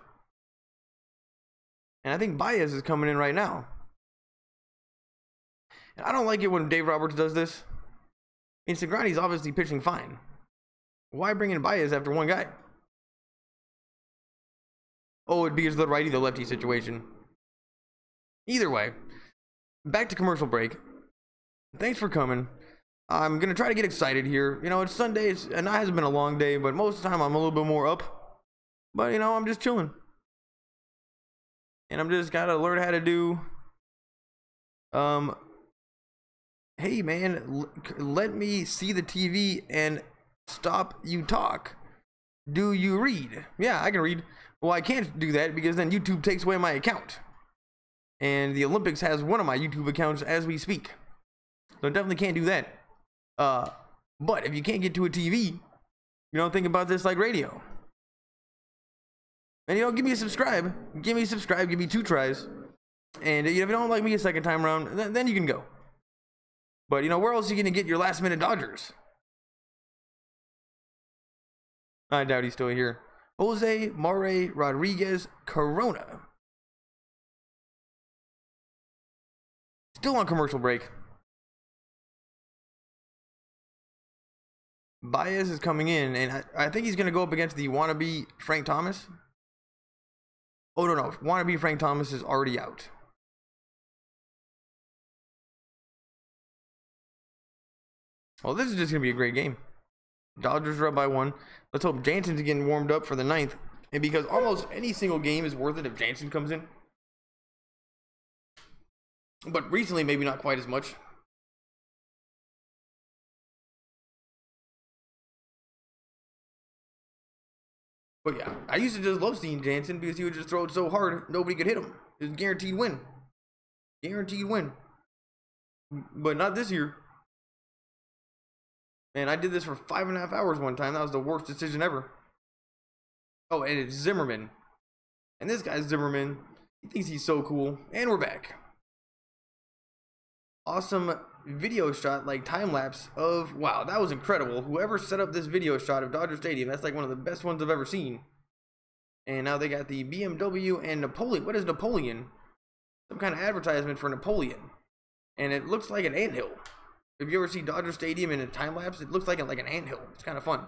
And I think Baez is coming in right now. And I don't like it when Dave Roberts does this. I mean, Cingrani's obviously pitching fine. Why bring in Baez after one guy? Oh, it'd be the righty, the lefty situation. Either way, back to commercial break. Thanks for coming. I'm going to try to get excited here. You know, it's Sundays, and it hasn't been a long day, but most of the time I'm a little bit more up. But, you know, I'm just chilling. And I'm just got to learn how to do... Hey, man, let me see the TV and stop you talk. Do you read? Yeah, I can read. Well, I can't do that because then YouTube takes away my account. And the Olympics has one of my YouTube accounts as we speak. So I definitely can't do that. But if you can't get to a TV, you don't think about this like radio. And you know, give me a subscribe. Give me 2 tries. And if you don't like me a second time around, then you can go. But you know, where else are you going to get your last minute Dodgers? I doubt he's still here. Jose Mare Rodriguez Corona. Still on commercial break. Baez is coming in, and I think he's going to go up against the wannabe Frank Thomas. Oh, no. Wannabe Frank Thomas is already out. Well, this is just going to be a great game. Dodgers are up by 1. Let's hope Jansen's getting warmed up for the 9th. And because almost any single game is worth it if Jansen comes in. But recently, maybe not quite as much. But yeah, I used to just love seeing Jansen because he would just throw it so hard, nobody could hit him. It was a guaranteed win. Guaranteed win. But not this year. Man, I did this for 5.5 hours one time. That was the worst decision ever. Oh, and it's Zimmerman. And this guy's Zimmerman. He thinks he's so cool. And we're back. Awesome video shot, like time lapse of, wow, that was incredible. Whoever set up this video shot of Dodger Stadium, that's like one of the best ones I've ever seen. And now they got the BMW and Napoleon. What is Napoleon? Some kind of advertisement for Napoleon. And it looks like an anthill. If you ever see Dodger Stadium in a time lapse, it looks like an anthill. It's kind of fun.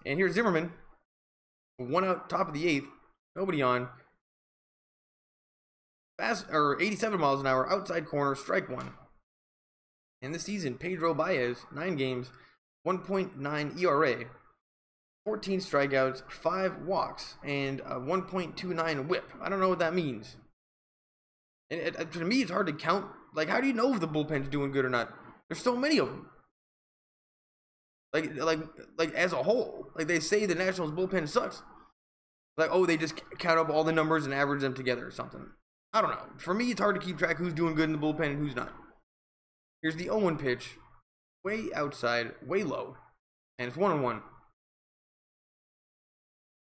And here's Zimmerman. 1 out, top of the 8th. Nobody on. Fast, or 87 miles an hour, outside corner, strike 1. And this season, Pedro Baez, 9 games, 1.9 ERA, 14 strikeouts, 5 walks, and a 1.29 whip. I don't know what that means. And to me, it's hard to count. Like, how do you know if the bullpen's doing good or not? There's so many of them. Like as a whole. Like, they say the Nationals bullpen sucks. Like, oh, they just count up all the numbers and average them together or something. I don't know. For me, it's hard to keep track who's doing good in the bullpen and who's not. Here's the 0-1 pitch. Way outside, way low. And it's 1-1.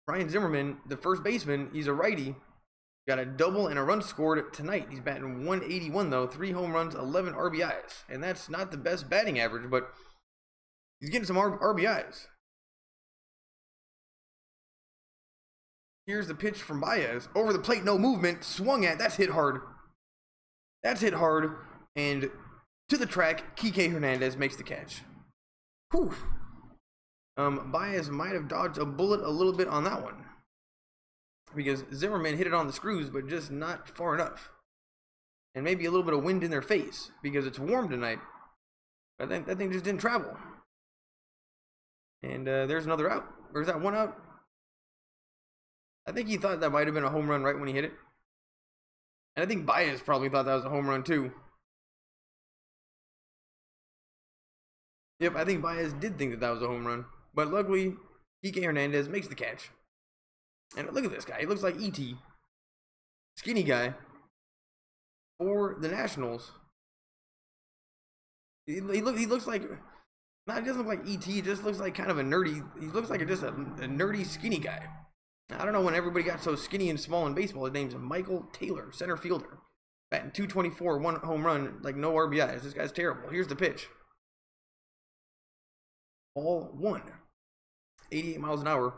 Ryan Zimmerman, the first baseman, he's a righty. Got a double and a run scored tonight. He's batting 181 though, 3 home runs, 11 RBIs. And that's not the best batting average, but he's getting some RBIs. Here's the pitch from Baez. Over the plate, no movement. Swung at. That's hit hard. That's hit hard. And to the track, Kike Hernandez makes the catch. Whew. Baez might have dodged a bullet a little bit on that one, because Zimmerman hit it on the screws, but just not far enough. And maybe a little bit of wind in their face, because it's warm tonight. But that thing just didn't travel. And there's another out. Or is that one out? I think he thought that might have been a home run right when he hit it. And I think Baez probably thought that was a home run too. Yep, I think Baez did think that was a home run. But luckily, Kike Hernandez makes the catch. And look at this guy. He looks like E.T. Skinny guy. For the Nationals. He looks like... No, he doesn't look like E.T. He just looks like kind of a nerdy... He looks like just a nerdy skinny guy. I don't know when everybody got so skinny and small in baseball. His name's Michael Taylor, center fielder. Batting .224, 1 home run, like no RBIs. This guy's terrible. Here's the pitch. Ball 1. 88 miles an hour.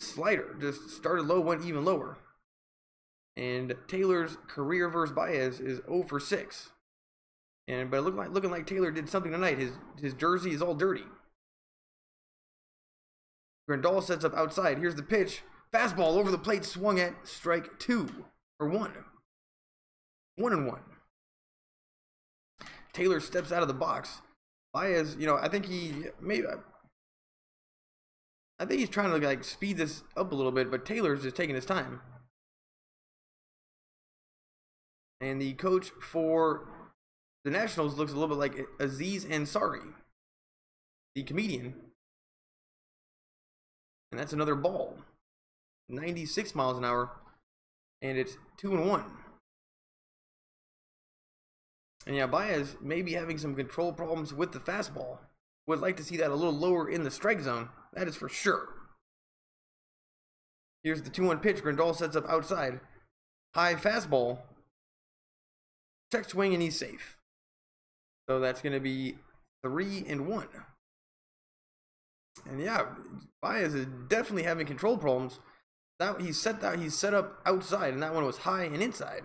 Slider. Just started low, went even lower. And Taylor's career versus Baez is 0 for 6. But looking like Taylor did something tonight. His jersey is all dirty. Grandal sets up outside. Here's the pitch. Fastball over the plate, swung at, strike 2 or 1. 1-1. Taylor steps out of the box. Baez, I think he's trying to like speed this up a little bit, but Taylor's just taking his time. And the coach for the Nationals looks a little bit like Aziz Ansari, the comedian. And that's another ball. 96 miles an hour. And it's 2-1. And yeah, Baez may be having some control problems with the fastball. Would like to see that a little lower in the strike zone. That is for sure. Here's the 2-1 pitch. Grandal sets up outside. High fastball. Check swing and he's safe. So that's going to be 3-1. And yeah, Baez is definitely having control problems. He's set up outside, and that one was high and inside.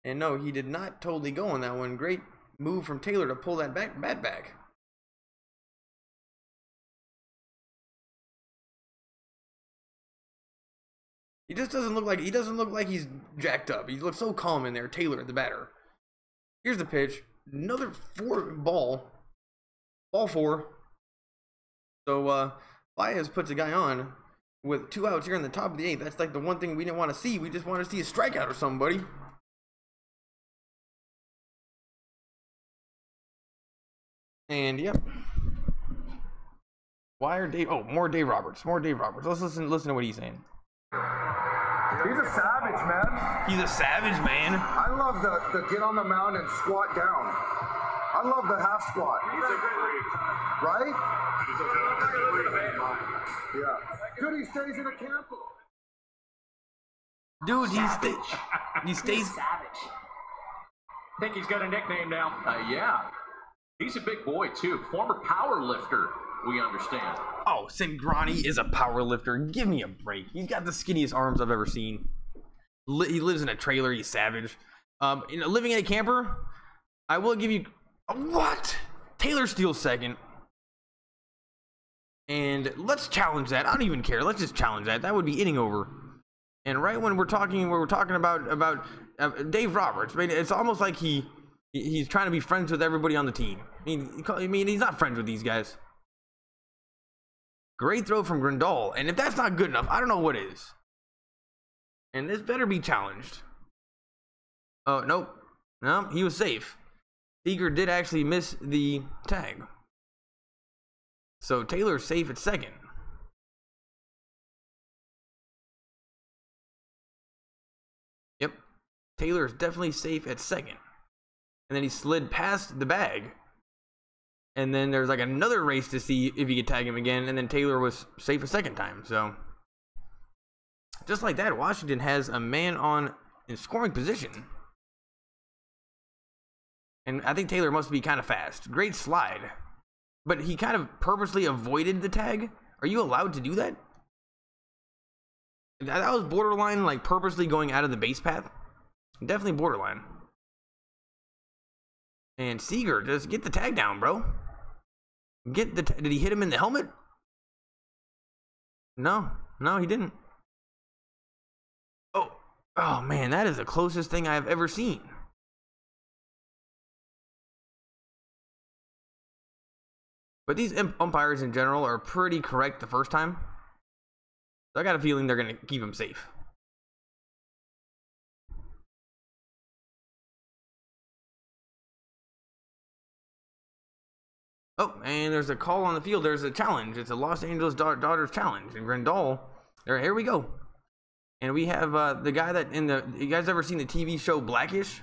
And no, he did not totally go on that one. Great move from Taylor to pull that bat back. He just doesn't look like he's jacked up. He looks so calm in there, Taylor, the batter. Here's the pitch. Another ball 4. So Baez puts a guy on with 2 outs here in the top of the 8th. That's like the one thing we didn't want to see. We just want to see a strikeout or something, buddy. And yep. Why are Dave? Oh, more Dave Roberts. Let's listen to what he's saying. He's a savage, man. He's a savage, man. I love the get on the mound and squat down. I love the half squat. Right? Yeah. Dude, he stays in a camp. Dude, he stays savage. I think he's got a nickname now. Yeah. He's a big boy, too. Former power lifter, we understand. Oh, Cingrani is a power lifter. Give me a break. He's got the skinniest arms I've ever seen. He lives in a trailer. He's savage. Living in a camper, I will give you... What? Taylor steals second. And let's challenge that. I don't even care. Let's just challenge that. That would be inning over. And right when we're talking about Dave Roberts, I mean, it's almost like he's trying to be friends with everybody on the team. I mean, he's not friends with these guys. Great throw from Grandal. And if that's not good enough, I don't know what is. And this better be challenged. Oh, nope. No, he was safe. Seager did actually miss the tag. So Taylor's safe at second. Taylor is definitely safe at second. And then he slid past the bag. And then there's like another race to see if he could tag him again. And then Taylor was safe a second time. So just like that, Washington has a man on in scoring position. And I think Taylor must be kind of fast. Great slide. But he kind of purposely avoided the tag. Are you allowed to do that? That was borderline, like purposely going out of the base path. Definitely borderline. And Seager, just get the tag down, bro. Did he hit him in the helmet? No, he didn't. Oh man, that is the closest thing I've ever seen. But these umpires in general are pretty correct the first time. So I got a feeling they're going to keep him safe. Oh, and there's a call on the field. There's a challenge. It's a Los Angeles Dodgers challenge. And Grandal, here we go. And we have the guy that you guys ever seen the TV show Blackish?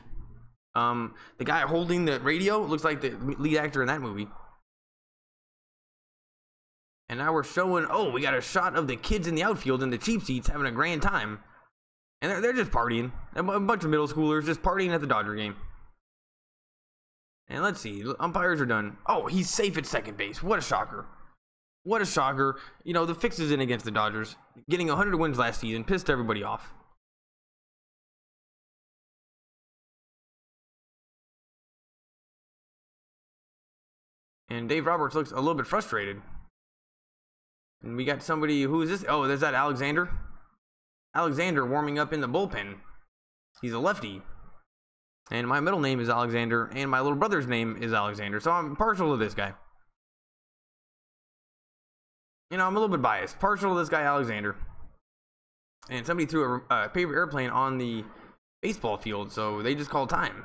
The guy holding the radio looks like the lead actor in that movie. And now we're showing, we got a shot of the kids in the outfield in the cheap seats having a grand time. And they're just partying. A bunch of middle schoolers just partying at the Dodger game. And let's see, umpires are done. Oh, he's safe at second base. What a shocker. What a shocker. You know, the fix is in against the Dodgers. Getting 100 wins last season pissed everybody off. And Dave Roberts looks a little bit frustrated. And we got somebody, who is this? Oh, there's that Alexander. Alexander warming up in the bullpen. He's a lefty. And my middle name is Alexander, and my little brother's name is Alexander. So I'm partial to this guy. You know, I'm a little bit biased. Partial to this guy, Alexander. And somebody threw a paper airplane on the baseball field, so they just called time.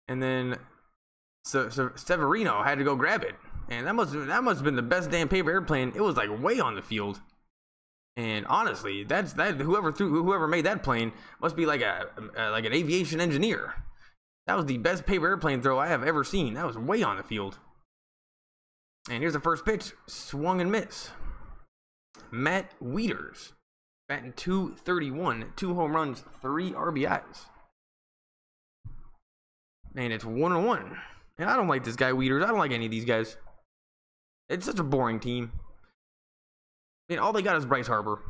And then so Severino had to go grab it. And that must have been the best damn paper airplane. It was like way on the field. And honestly, whoever made that plane must be like an aviation engineer. That was the best paper airplane throw I have ever seen. That was way on the field. And here's the first pitch, swung and miss. Matt Wieters, batting .231, 2 home runs, 3 RBIs. And it's 1-1. And I don't like this guy Wieters. I don't like any of these guys. It's such a boring team. I mean, all they got is Bryce Harper.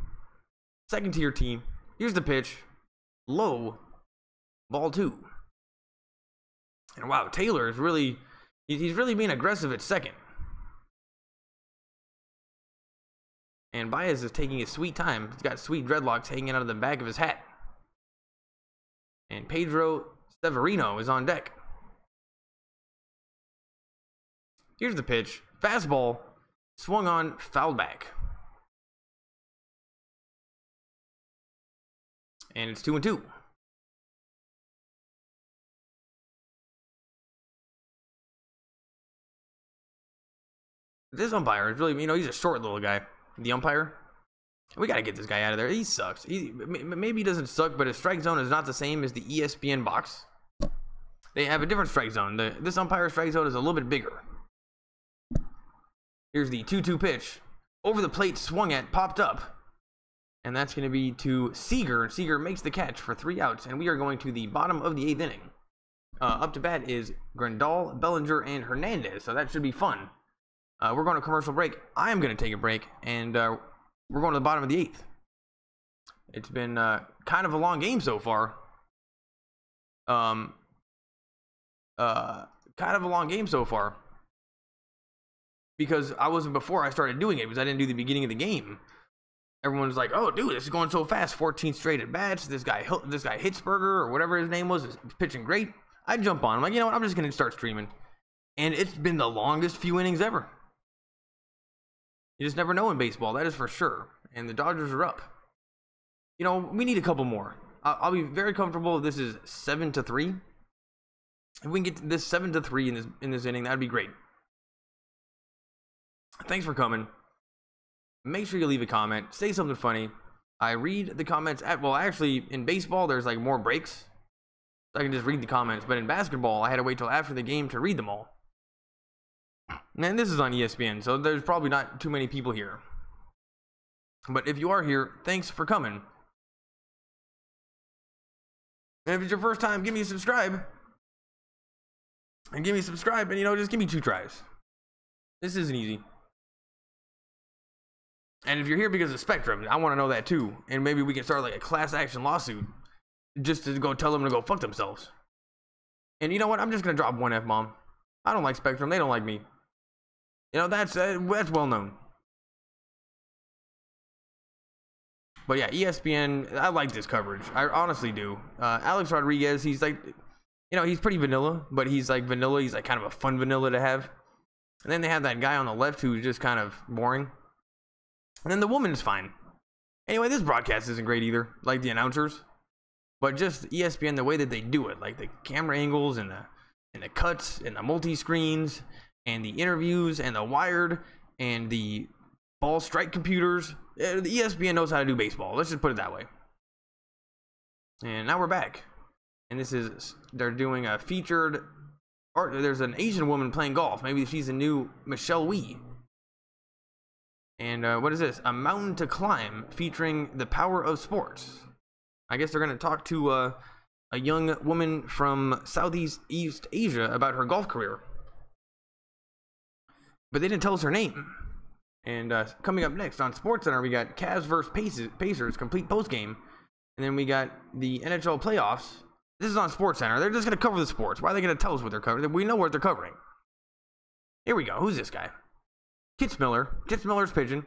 Second tier team. Here's the pitch. Low. Ball 2. And wow, Taylor is really, he's really being aggressive at second. And Baez is taking his sweet time. He's got sweet dreadlocks hanging out of the back of his hat. And Pedro Severino is on deck. Here's the pitch. Fastball. Swung on, fouled back. And it's 2-2. This umpire is really, he's a short little guy. The umpire. We got to get this guy out of there. He sucks. Maybe he doesn't suck, but his strike zone is not the same as the ESPN box. They have a different strike zone. This umpire's strike zone is a little bit bigger. Here's the 2-2 pitch. Over the plate, swung at, popped up. And that's going to be to Seager. Seager makes the catch for 3 outs. And we are going to the bottom of the 8th inning. Up to bat is Grandal, Bellinger, and Hernandez. So that should be fun. We're going to commercial break. I am going to take a break. And we're going to the bottom of the 8th. It's been kind of a long game so far. Kind of a long game so far. Because I wasn't before I started doing it. Because I didn't do the beginning of the game. Everyone was like, oh, dude, this is going so fast. 14 straight at bats. This guy Hitzberger, or whatever his name was pitching great. I jump on. I'm like, you know what? I'm just going to start streaming. And it's been the longest few innings ever. You just never know in baseball. That is for sure. And the Dodgers are up. You know, we need a couple more. I'll be very comfortable if this is 7-3. If we can get this 7-3 in this inning, that'd be great. Thanks for coming. make sure you leave a comment, say something funny. I read the comments well, actually, in baseball, there's like more breaks. So I can just read the comments. But in basketball, I had to wait till after the game to read them all. And this is on ESPN, so there's probably not too many people here. But if you are here, thanks for coming. And if it's your first time, give me a subscribe. And give me a subscribe, and just give me 2 tries. This isn't easy. And if you're here because of Spectrum, I want to know that too. And maybe we can start like a class action lawsuit just to go tell them to go fuck themselves. And you know what? I'm just going to drop one F-bomb. I don't like Spectrum. They don't like me. That's well known. But yeah, ESPN, I like this coverage. I honestly do. Alex Rodriguez, he's like, he's pretty vanilla, but he's like vanilla. He's like kind of a fun vanilla to have. And then they have that guy on the left who's just kind of boring. And then the woman is fine. Anyway, this broadcast isn't great either, like the announcers. But just ESPN, the way that they do it, like the camera angles and the cuts and the multi-screens and the interviews and the wired and the ball strike computers. The ESPN knows how to do baseball. Let's just put it that way. And now we're back. And they're doing a featured art. There's an Asian woman playing golf. Maybe she's a new Michelle Wee. And what is this? A mountain to climb featuring the power of sports. I guess they're going to talk to a young woman from Southeast Asia about her golf career. But they didn't tell us her name. And coming up next on SportsCenter, we got Cavs vs. Pacers complete postgame. And then we got the NHL playoffs. This is on SportsCenter. They're just going to cover the sports. Why are they going to tell us what they're covering? We know what they're covering. Here we go. Who's this guy? Kitzmiller. Kitzmiller's pitching.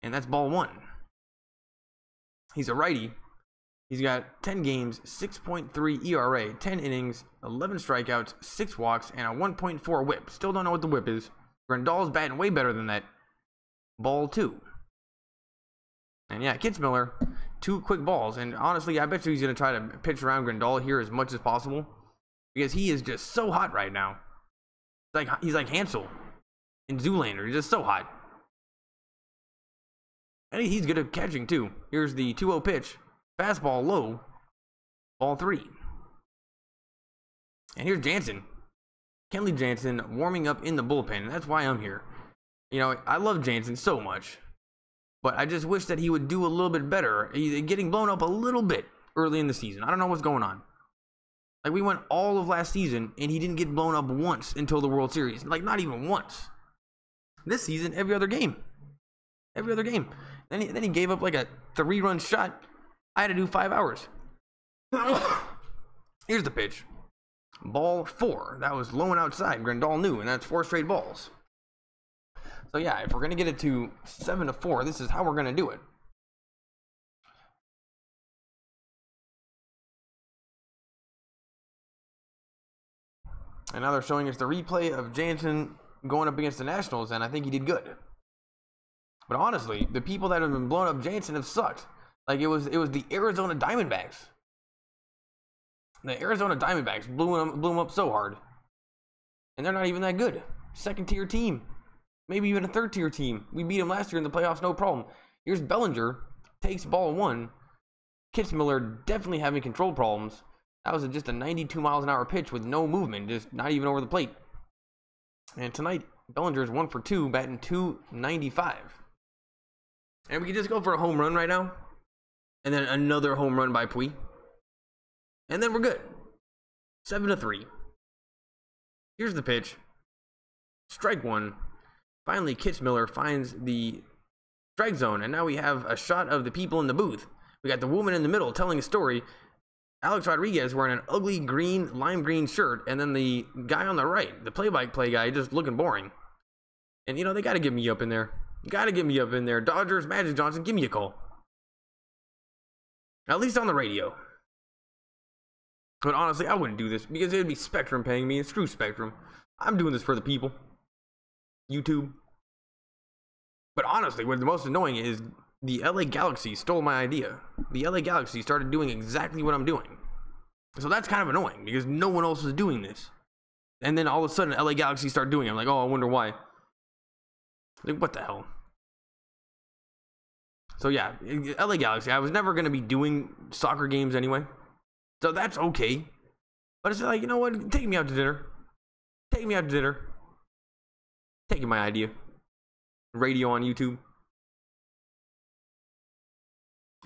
And that's ball 1. He's a righty. He's got 10 games, 6.3 ERA, 10 innings, 11 strikeouts, 6 walks, and a 1.4 whip. Still don't know what the whip is. Grandal's batting way better than that. Ball 2. And yeah, Kitzmiller, 2 quick balls. And honestly, I bet you he's going to try to pitch around Grandal here as much as possible. Because he is just so hot right now. He's like Hansel in Zoolander. He's just so hot. And he's good at catching too. Here's the 2-0 pitch. Fastball low. Ball 3. And here's Jansen. Kenley Jansen warming up in the bullpen. And that's why I'm here. I love Jansen so much. But I just wish that he would do a little bit better. He's getting blown up a little bit early in the season. I don't know what's going on. Like, we went all of last season, and he didn't get blown up once until the World Series. Like, not even once. This season, every other game. Every other game. Then he gave up like a 3-run shot. I had to do 5 hours. Here's the pitch. Ball 4. That was low and outside. Grandal knew, and that's 4 straight balls. So, yeah, if we're going to get it to 7-4, this is how we're going to do it. And now they're showing us the replay of Jansen going up against the Nationals, and I think he did good. But honestly, the people that have been blown up Jansen have sucked. Like, it was the Arizona Diamondbacks. The Arizona Diamondbacks blew him up so hard. And they're not even that good. 2nd-tier team. Maybe even a 3rd-tier team. We beat them last year in the playoffs, no problem. Here's Bellinger. Takes ball 1. Kitzmiller definitely having control problems. That was just a 92 miles an hour pitch with no movement, just not even over the plate. And tonight, Bellinger's 1 for 2, batting .295. And we can just go for a home run right now. And then another home run by Pui. And then we're good. 7-3. Here's the pitch. Strike 1. Finally, Kitzmiller finds the strike zone. And now we have a shot of the people in the booth. We got the woman in the middle telling a story. Alex Rodriguez wearing an ugly lime green shirt, and then the guy on the right, the play-by-play guy, just looking boring. And they got to get me up in there. Dodgers, Magic Johnson, give me a call. At least on the radio. But honestly, I wouldn't do this because it would be Spectrum paying me, and screw Spectrum. I'm doing this for the people. YouTube. But honestly, what's the most annoying is the LA Galaxy stole my idea. The LA Galaxy started doing exactly what I'm doing. So that's kind of annoying because no one else is doing this. And then all of a sudden, LA Galaxy start doing it. I'm like, oh, I wonder why. Like, what the hell? So yeah, LA Galaxy, I was never going to be doing soccer games anyway. So that's okay. But it's like, you know what? Take me out to dinner. Take me out to dinner. Taking my idea. Radio on YouTube.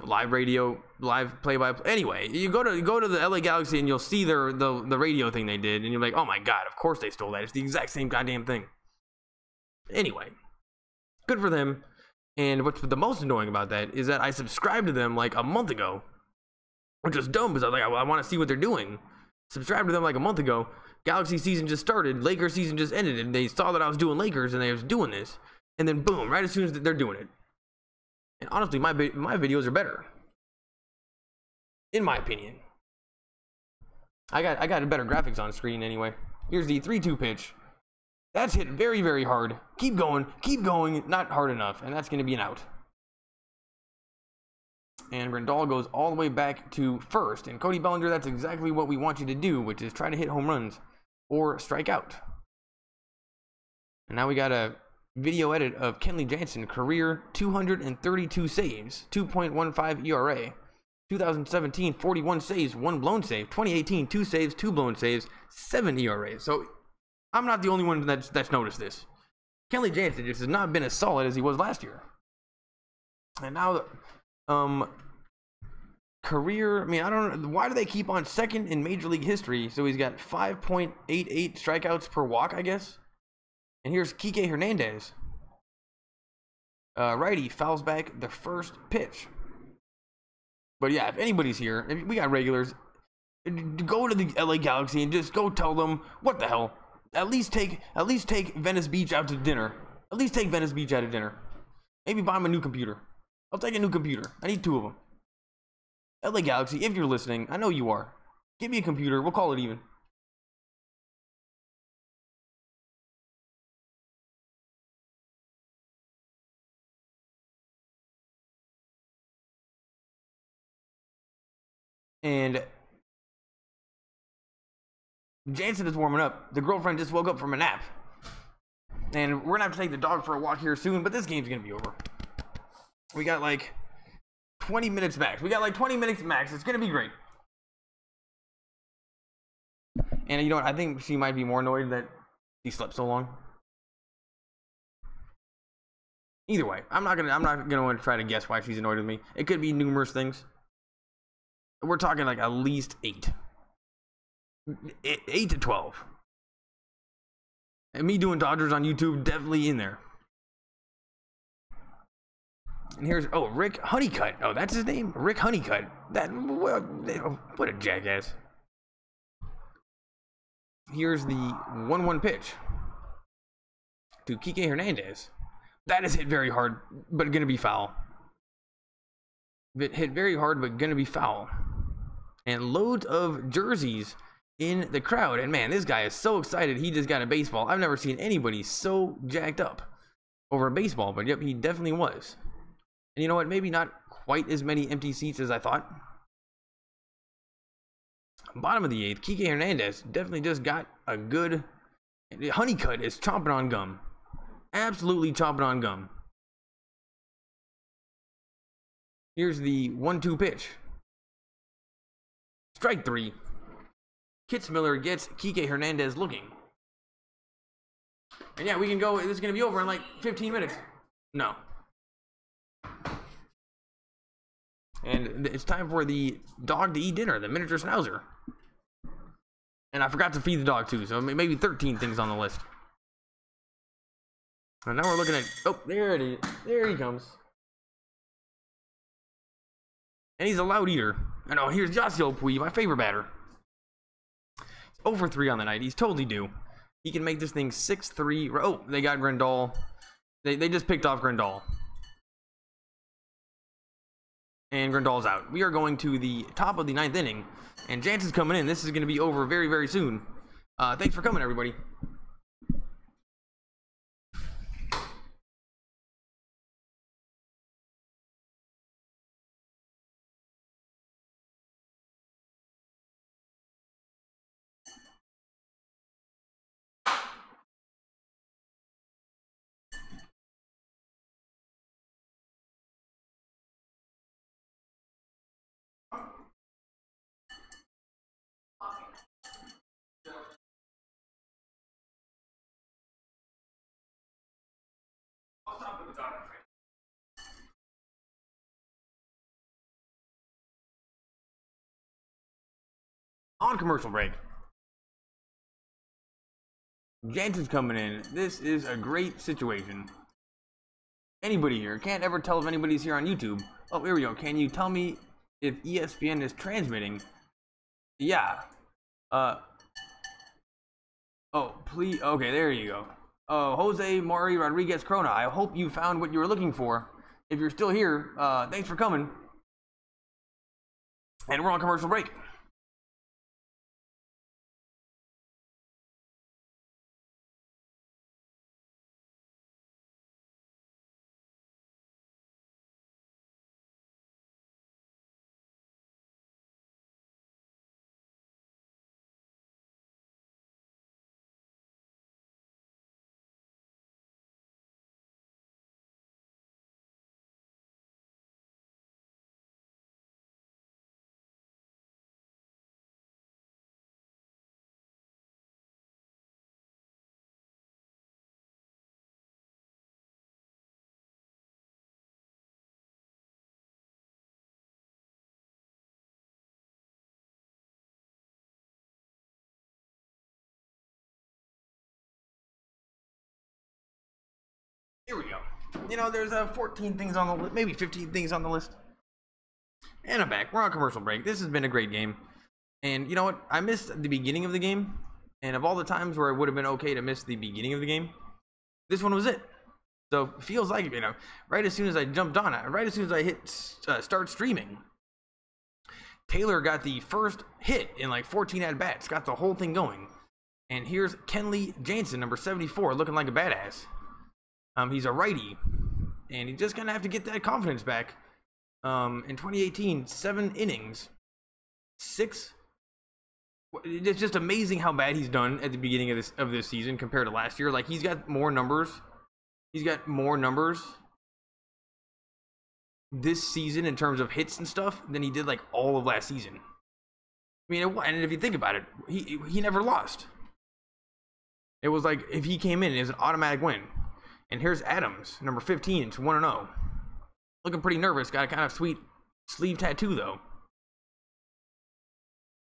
Live radio, live play-by-play. Anyway, you go to the LA Galaxy and you'll see the radio thing they did, and you're like, oh my god, of course they stole that. It's the exact same goddamn thing. Anyway, good for them. And what's the most annoying about that is that I subscribed to them like a month ago, which was dumb because I was like, I want to see what they're doing. Subscribed to them like a month ago. Galaxy season just started. Lakers season just ended, and they saw that I was doing Lakers, and they was doing this, and then boom, right as soon as they're doing it. And honestly, my videos are better, in my opinion. I got better graphics on screen anyway. Here's the 3-2 pitch. That's hit very, very hard. Keep going, not hard enough, and that's going to be an out. And Grandal goes all the way back to first. And Cody Bellinger, that's exactly what we want you to do, which is try to hit home runs or strike out. And now we got a video edit of Kenley Jansen, career 232 saves, 2.15 ERA. 2017, 41 saves, 1 blown save. 2018, 2 saves, 2 blown saves, 7 ERA. So I'm not the only one that's noticed this. Kenley Jansen just has not been as solid as he was last year. And now, career, I mean, I don't know, why do they keep on second in Major League history? So he's got 5.88 strikeouts per walk, I guess. And here's Kike Hernandez. Righty fouls back the first pitch. But yeah, if anybody's here, if we got regulars, go to the LA Galaxy and just go tell them, what the hell? At least take Venice Beach out to dinner. At least take Venice Beach out to dinner. Maybe buy him a new computer. I'll take a new computer. I need 2 of them. LA Galaxy, if you're listening, I know you are. Give me a computer. We'll call it even. And Jansen is warming up. The girlfriend just woke up from a nap. And we're going to have to take the dog for a walk here soon, but this game's going to be over. We got like 20 minutes max. We got like 20 minutes max. It's going to be great. And you know what? I think she might be more annoyed that he slept so long. Either way, I'm not gonna want to try to guess why she's annoyed with me. It could be numerous things. We're talking like at least 8 to 12. And me doing Dodgers on YouTube, definitely in there. And here's, oh, Rick Honeycutt. Oh, that's his name? Rick Honeycutt. What a jackass. Here's the 1-1 pitch to Kike Hernandez. That is hit very hard, but going to be foul. Hit very hard, but going to be foul. And loads of jerseys in the crowd. And man, this guy is so excited. He just got a baseball. I've never seen anybody so jacked up over a baseball, but yep, he definitely was. And you know what? Maybe not quite as many empty seats as I thought. Bottom of the 8th, Kike Hernandez definitely just got a good... Honeycutt is chomping on gum. Absolutely chomping on gum. Here's the 1-2 pitch. Strike 3. Kitzmiller gets Kike Hernandez looking. And yeah, we can go. This is going to be over in like 15 minutes. No. And it's time for the dog to eat dinner, the miniature schnauzer. And I forgot to feed the dog too, so maybe 13 things on the list. And now we're looking at, oh, there it is. There he comes. And he's a loud eater. And oh, here's Yasiel Puig, my favorite batter. Over 3 on the night. He's totally due. He can make this thing 6-3. Oh, they got Grandal. They just picked off Grandal. And Grandal's out. We are going to the top of the 9th inning. And Jansen's coming in. This is going to be over very, very soon. Thanks for coming, everybody. On commercial break. Jansen's coming in. This is a great situation. Anybody here? Can't ever tell if anybody's here on YouTube. Oh, here we go. Can you tell me if ESPN is transmitting? Yeah. Oh, please. Okay, there you go. Jose Mari Rodriguez Corona. I hope you found what you were looking for. If you're still here, thanks for coming. And we're on commercial break. Here we go. You know, there's 14 things on the list, maybe 15 things on the list. And I'm back. We're on commercial break. This has been a great game. And you know what? I missed the beginning of the game. And of all the times where it would have been okay to miss the beginning of the game, this one was it. So it feels like, you know, right as soon as I jumped on it, right as soon as I hit start streaming, Taylor got the first hit in like 14 at-bats. Got the whole thing going. And here's Kenley Jansen, number 74, looking like a badass. He's a righty, and he's just gonna have to get that confidence back. In 2018, 7 innings, 6. It's just amazing how bad he's done at the beginning of this season compared to last year. Like, he's got more numbers. He's got more numbers this season in terms of hits and stuff than he did like all of last season. I mean, and if you think about it, he never lost. It was like if he came in, it was an automatic win. And here's Adams, number 15, it's 1-0. Looking pretty nervous. Got a kind of sweet sleeve tattoo, though.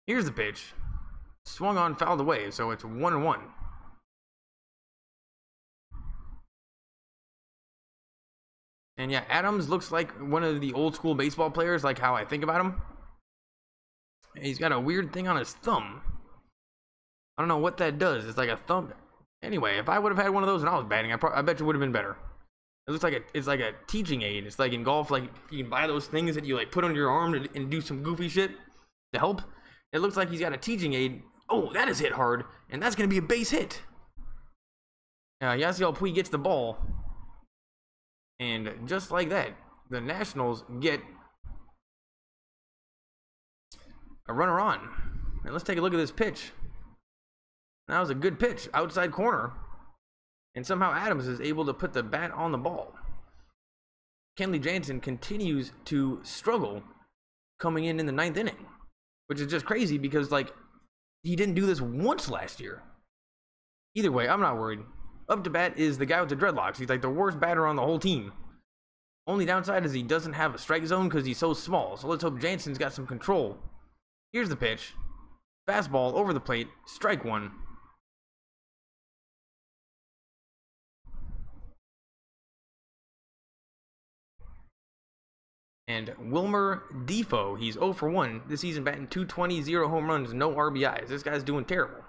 Here's the pitch. Swung on, fouled away, so it's 1-1. And yeah, Adams looks like one of the old school baseball players, like how I think about him. He's got a weird thing on his thumb. I don't know what that does. It's like a thumb. Anyway, if I would have had one of those when I was batting, I bet you would have been better. It looks like it's like a teaching aid. It's like in golf, like you can buy those things that you like put on your arm and do some goofy shit to help. It looks like he's got a teaching aid. Oh, that is hit hard, and that's going to be a base hit. Yasiel Puig gets the ball, and just like that, the Nationals get a runner on. And let's take a look at this pitch. That was a good pitch, outside corner. And somehow Adams is able to put the bat on the ball. Kenley Jansen continues to struggle coming in the 9th inning. Which is just crazy because, like, he didn't do this once last year. Either way, I'm not worried. Up to bat is the guy with the dreadlocks. He's like the worst batter on the whole team. Only downside is he doesn't have a strike zone because he's so small. So let's hope Jansen's got some control. Here's the pitch. Fastball over the plate. Strike 1. And Wilmer Defoe, he's 0 for 1 this season, batting .220, 0 home runs, no RBIs. This guy's doing terrible.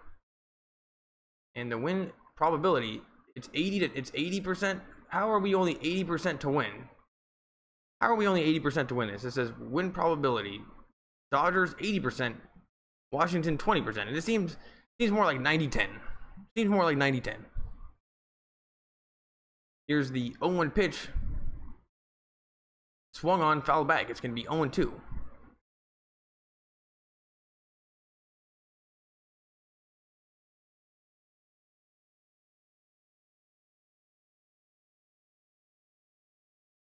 And the win probability, it's 80%. How are we only 80% to win? How are we only 80% to win this? It says win probability. Dodgers 80%, Washington 20%. And it seems more like 90-10. Seems more like 90-10. Here's the 0-1 pitch. Swung on, foul back. It's going to be 0-2.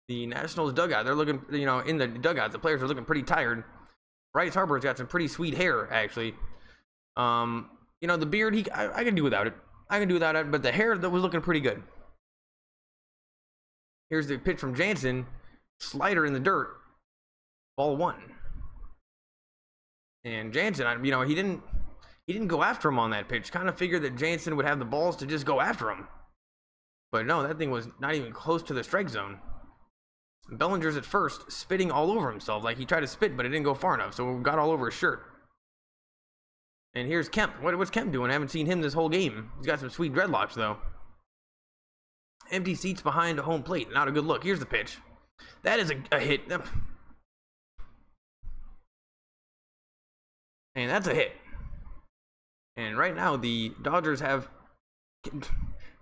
The Nationals dugout, they're looking, you know, in the dugout, the players are looking pretty tired. Bryce Harper's got some pretty sweet hair, actually. You know, the beard, I can do without it. I can do without it, but the hair that was looking pretty good. Here's the pitch from Jansen. Slider in the dirt. Ball 1. And Jansen, you know, he didn't go after him on that pitch. Kind of figured that Jansen would have the balls to just go after him. But no, that thing was not even close to the strike zone. Bellinger's at first, spitting all over himself. Like he tried to spit, but it didn't go far enough, so it got all over his shirt. And here's Kemp. What's Kemp doing? I haven't seen him this whole game. He's got some sweet dreadlocks, though. Empty seats behind home plate. Not a good look. Here's the pitch. That is a hit. And that's a hit. And right now, the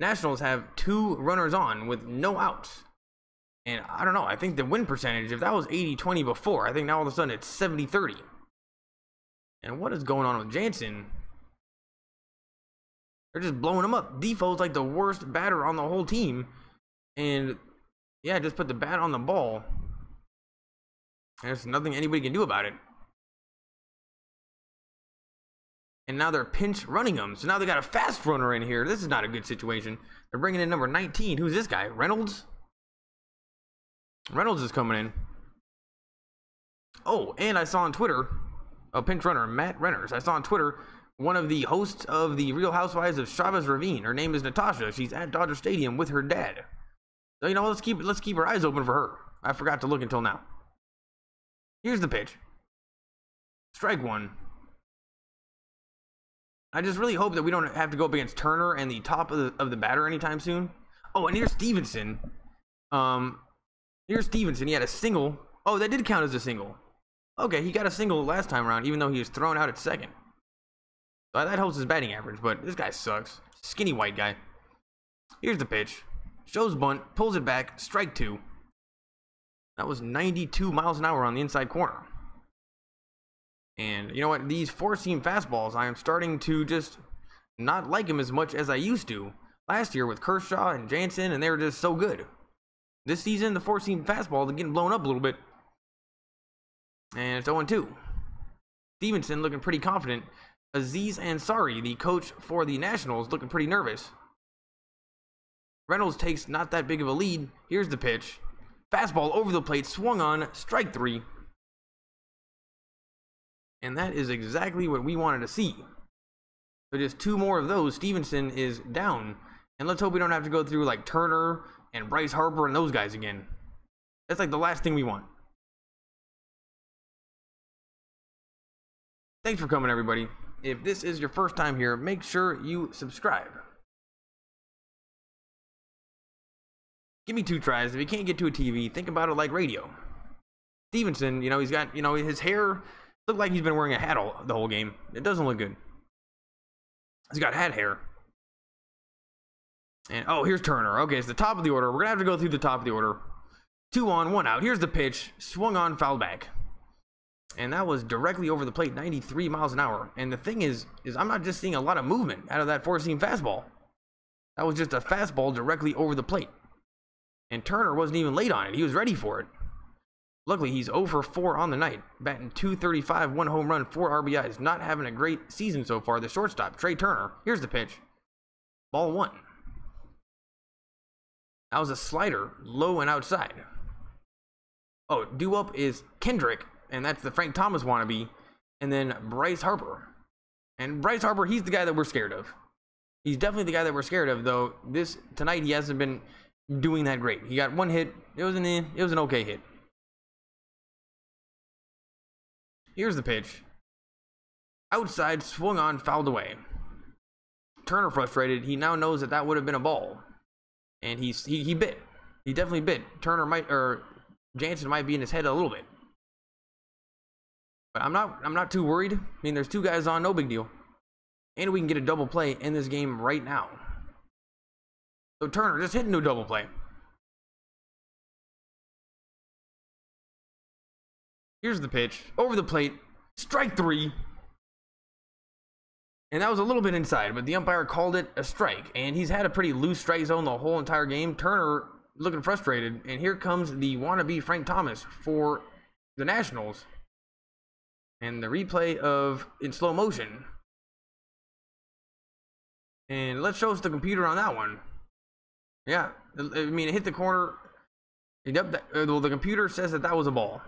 Nationals have 2 runners on with no outs. And I don't know. I think the win percentage, if that was 80-20 before, I think now all of a sudden it's 70-30. And what is going on with Jansen? They're just blowing him up. Defoe's like the worst batter on the whole team. And yeah, just put the bat on the ball. There's nothing anybody can do about it. And now they're pinch running him. So now they got a fast runner in here. This is not a good situation. They're bringing in number 19. Who's this guy? Reynolds? Reynolds is coming in. Oh, and I saw on Twitter, a pinch runner, Matt Renners. I saw on Twitter one of the hosts of the Real Housewives of Chavez Ravine. Her name is Natasha. She's at Dodger Stadium with her dad. So you know, let's keep our eyes open for her. I forgot to look until now. Here's the pitch. Strike 1. I just really hope that we don't have to go up against Turner and the top of the batter anytime soon. Oh, and here's Stevenson. Here's Stevenson. He had a single. Oh, that did count as a single. Okay, he got a single last time around, even though he was thrown out at second. So that helps his batting average, but this guy sucks. Skinny white guy. Here's the pitch. Shows bunt, pulls it back, strike 2. That was 92 miles an hour on the inside corner. And you know what? These 4-seam fastballs, I am starting to just not like them as much as I used to. Last year with Kershaw and Jansen, and they were just so good. This season, the 4-seam fastball is getting blown up a little bit. And it's 0-2. Stevenson looking pretty confident. Aziz Ansari, the coach for the Nationals, looking pretty nervous. Reynolds takes not that big of a lead. Here's the pitch. Fastball over the plate, swung on, strike 3. And that is exactly what we wanted to see. So just 2 more of those, Stevenson is down. And let's hope we don't have to go through like Turner and Bryce Harper and those guys again. That's like the last thing we want. Thanks for coming, everybody. If this is your first time here, make sure you subscribe. Give me 2 tries. If you can't get to a TV, think about it like radio. Stevenson, you know, he's got, you know, his hair looked like he's been wearing a hat the whole game. It doesn't look good. He's got hat hair. And, oh, here's Turner. Okay, it's the top of the order. We're going to have to go through the top of the order. 2 on, 1 out. Here's the pitch. Swung on, foul back. And that was directly over the plate, 93 miles an hour. And the thing is I'm not just seeing a lot of movement out of that 4-seam fastball. That was just a fastball directly over the plate. And Turner wasn't even late on it. He was ready for it. Luckily, he's 0 for 4 on the night. Batting .235, 1 home run, 4 RBIs. Not having a great season so far. The shortstop, Trey Turner. Here's the pitch. Ball 1. That was a slider, low and outside. Oh, due up is Kendrick. And that's the Frank Thomas wannabe. And then Bryce Harper. And Bryce Harper, he's the guy that we're scared of. He's definitely the guy that we're scared of, though. Tonight, he hasn't been doing that great. He got 1 hit. It was an okay hit. Here's the pitch. Outside, swung on, fouled away. Turner frustrated. He now knows that would have been a ball. And he bit. He definitely bit. Jansen might be in his head a little bit. But I'm not too worried. I mean, there's 2 guys on, no big deal. And we can get a double play in this game right now. So Turner just hit into a double play. Here's the pitch. Over the plate. Strike 3. And that was a little bit inside, but the umpire called it a strike. And he's had a pretty loose strike zone the whole entire game. Turner looking frustrated. And here comes the wannabe Frank Thomas for the Nationals. And the replay in slow motion. And let's show us the computer on that one. Yeah, I mean, it hit the corner. Yep, well, the computer says that was a ball.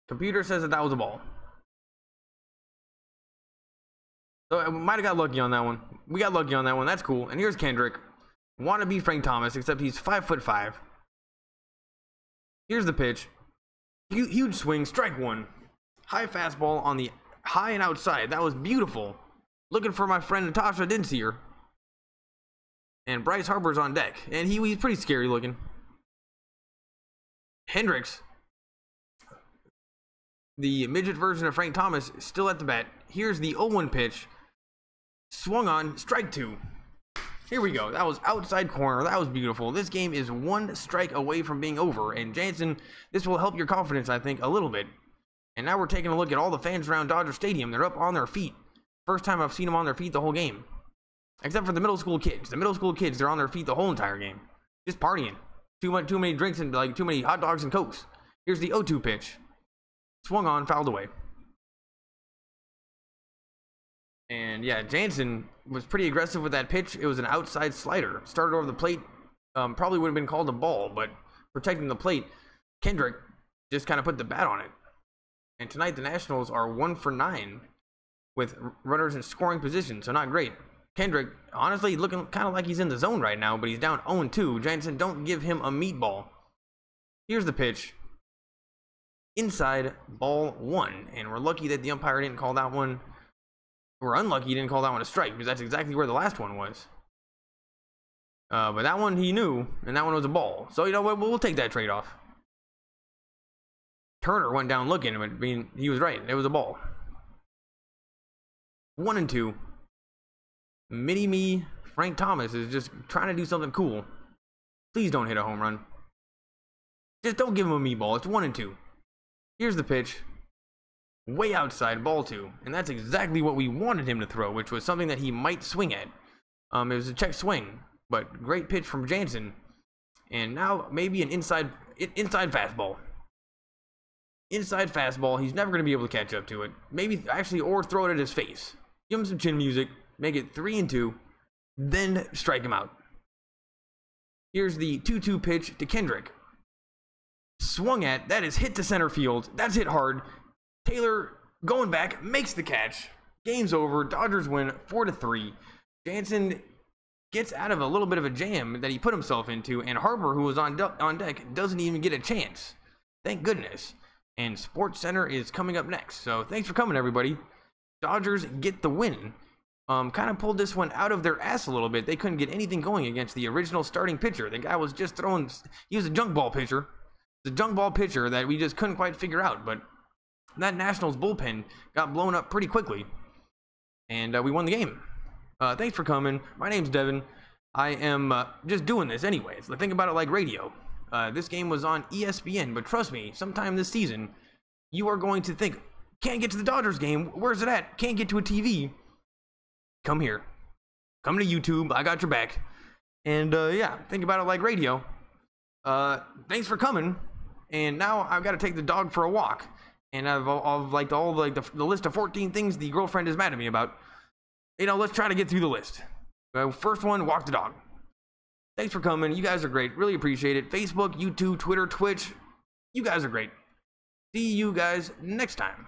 Computer says that was a ball. So we might have got lucky on that one. We got lucky on that one. That's cool. And here's Kendrick. Wannabe Frank Thomas, except he's 5'5". Here's the pitch. Huge swing, strike one. High fastball on the high and outside. That was beautiful. Looking for my friend Natasha, didn't see her. And Bryce Harper's on deck. And he's pretty scary looking. Hendricks, the midget version of Frank Thomas, still at the bat. Here's the 0-1 pitch. Swung on, strike two. Here we go. That was outside corner. That was beautiful. This game is one strike away from being over. And Jansen, this will help your confidence, I think, a little bit. And now we're taking a look at all the fans around Dodger Stadium. They're up on their feet. First time I've seen them on their feet the whole game. Except for the middle school kids. The middle school kids, they're on their feet the whole entire game. Just partying. Too many drinks and like too many hot dogs and Cokes. Here's the 0-2 pitch. Swung on, fouled away. And yeah, Jansen was pretty aggressive with that pitch. It was an outside slider. Started over the plate. Probably would have been called a ball, but protecting the plate, Kendrick just kind of put the bat on it. And tonight the Nationals are 1 for 9 with runners in scoring position, so not great. Kendrick, honestly, looking kind of like he's in the zone right now, but he's down 0-2. Jansen, don't give him a meatball. Here's the pitch. Inside, ball one. And we're lucky that the umpire didn't call that one. We're unlucky he didn't call that one a strike, because that's exactly where the last one was. But that one he knew, and that one was a ball. So, you know what, we'll take that trade-off. Turner went down looking, but I mean, he was right. It was a ball. 1-2. Mini-me Frank Thomas is just trying to do something cool. Please don't hit a home run. Just don't give him a meatball. It's 1-2. Here's the pitch. Way outside, ball two. And that's exactly what we wanted him to throw, which was something that he might swing at. It was a check swing, but great pitch from Jansen. And now maybe an inside fastball. Inside fastball. He's never going to be able to catch up to it. Maybe actually, or throw it at his face. Give him some chin music. Make it 3-2, then strike him out. Here's the 2-2 pitch to Kendrick. Swung at, that is hit to center field. That's hit hard. Taylor going back, makes the catch. Game's over. Dodgers win 4-3. Jansen gets out of a little bit of a jam that he put himself into, and Harper, who was on deck, doesn't even get a chance. Thank goodness. And Sports Center is coming up next. So thanks for coming, everybody. Dodgers get the win. Kind of pulled this one out of their ass a little bit. They couldn't get anything going against the original starting pitcher. The guy was just throwing, he was a junk ball pitcher. The junk ball pitcher that we just couldn't quite figure out. But that Nationals bullpen got blown up pretty quickly. And we won the game. Thanks for coming. My name's Devin. I am just doing this anyways. Think about it like radio. This game was on ESPN, but trust me, sometime this season, you are going to think, can't get to the Dodgers game. Where's it at? Can't get to a TV. Come here. Come to YouTube. I got your back. And yeah, think about it like radio. Thanks for coming. And now I've got to take the dog for a walk. And I've like the list of 14 things the girlfriend is mad at me about. You know, let's try to get through the list. First one, walk the dog. Thanks for coming. You guys are great. Really appreciate it. Facebook, YouTube, Twitter, Twitch. You guys are great. See you guys next time.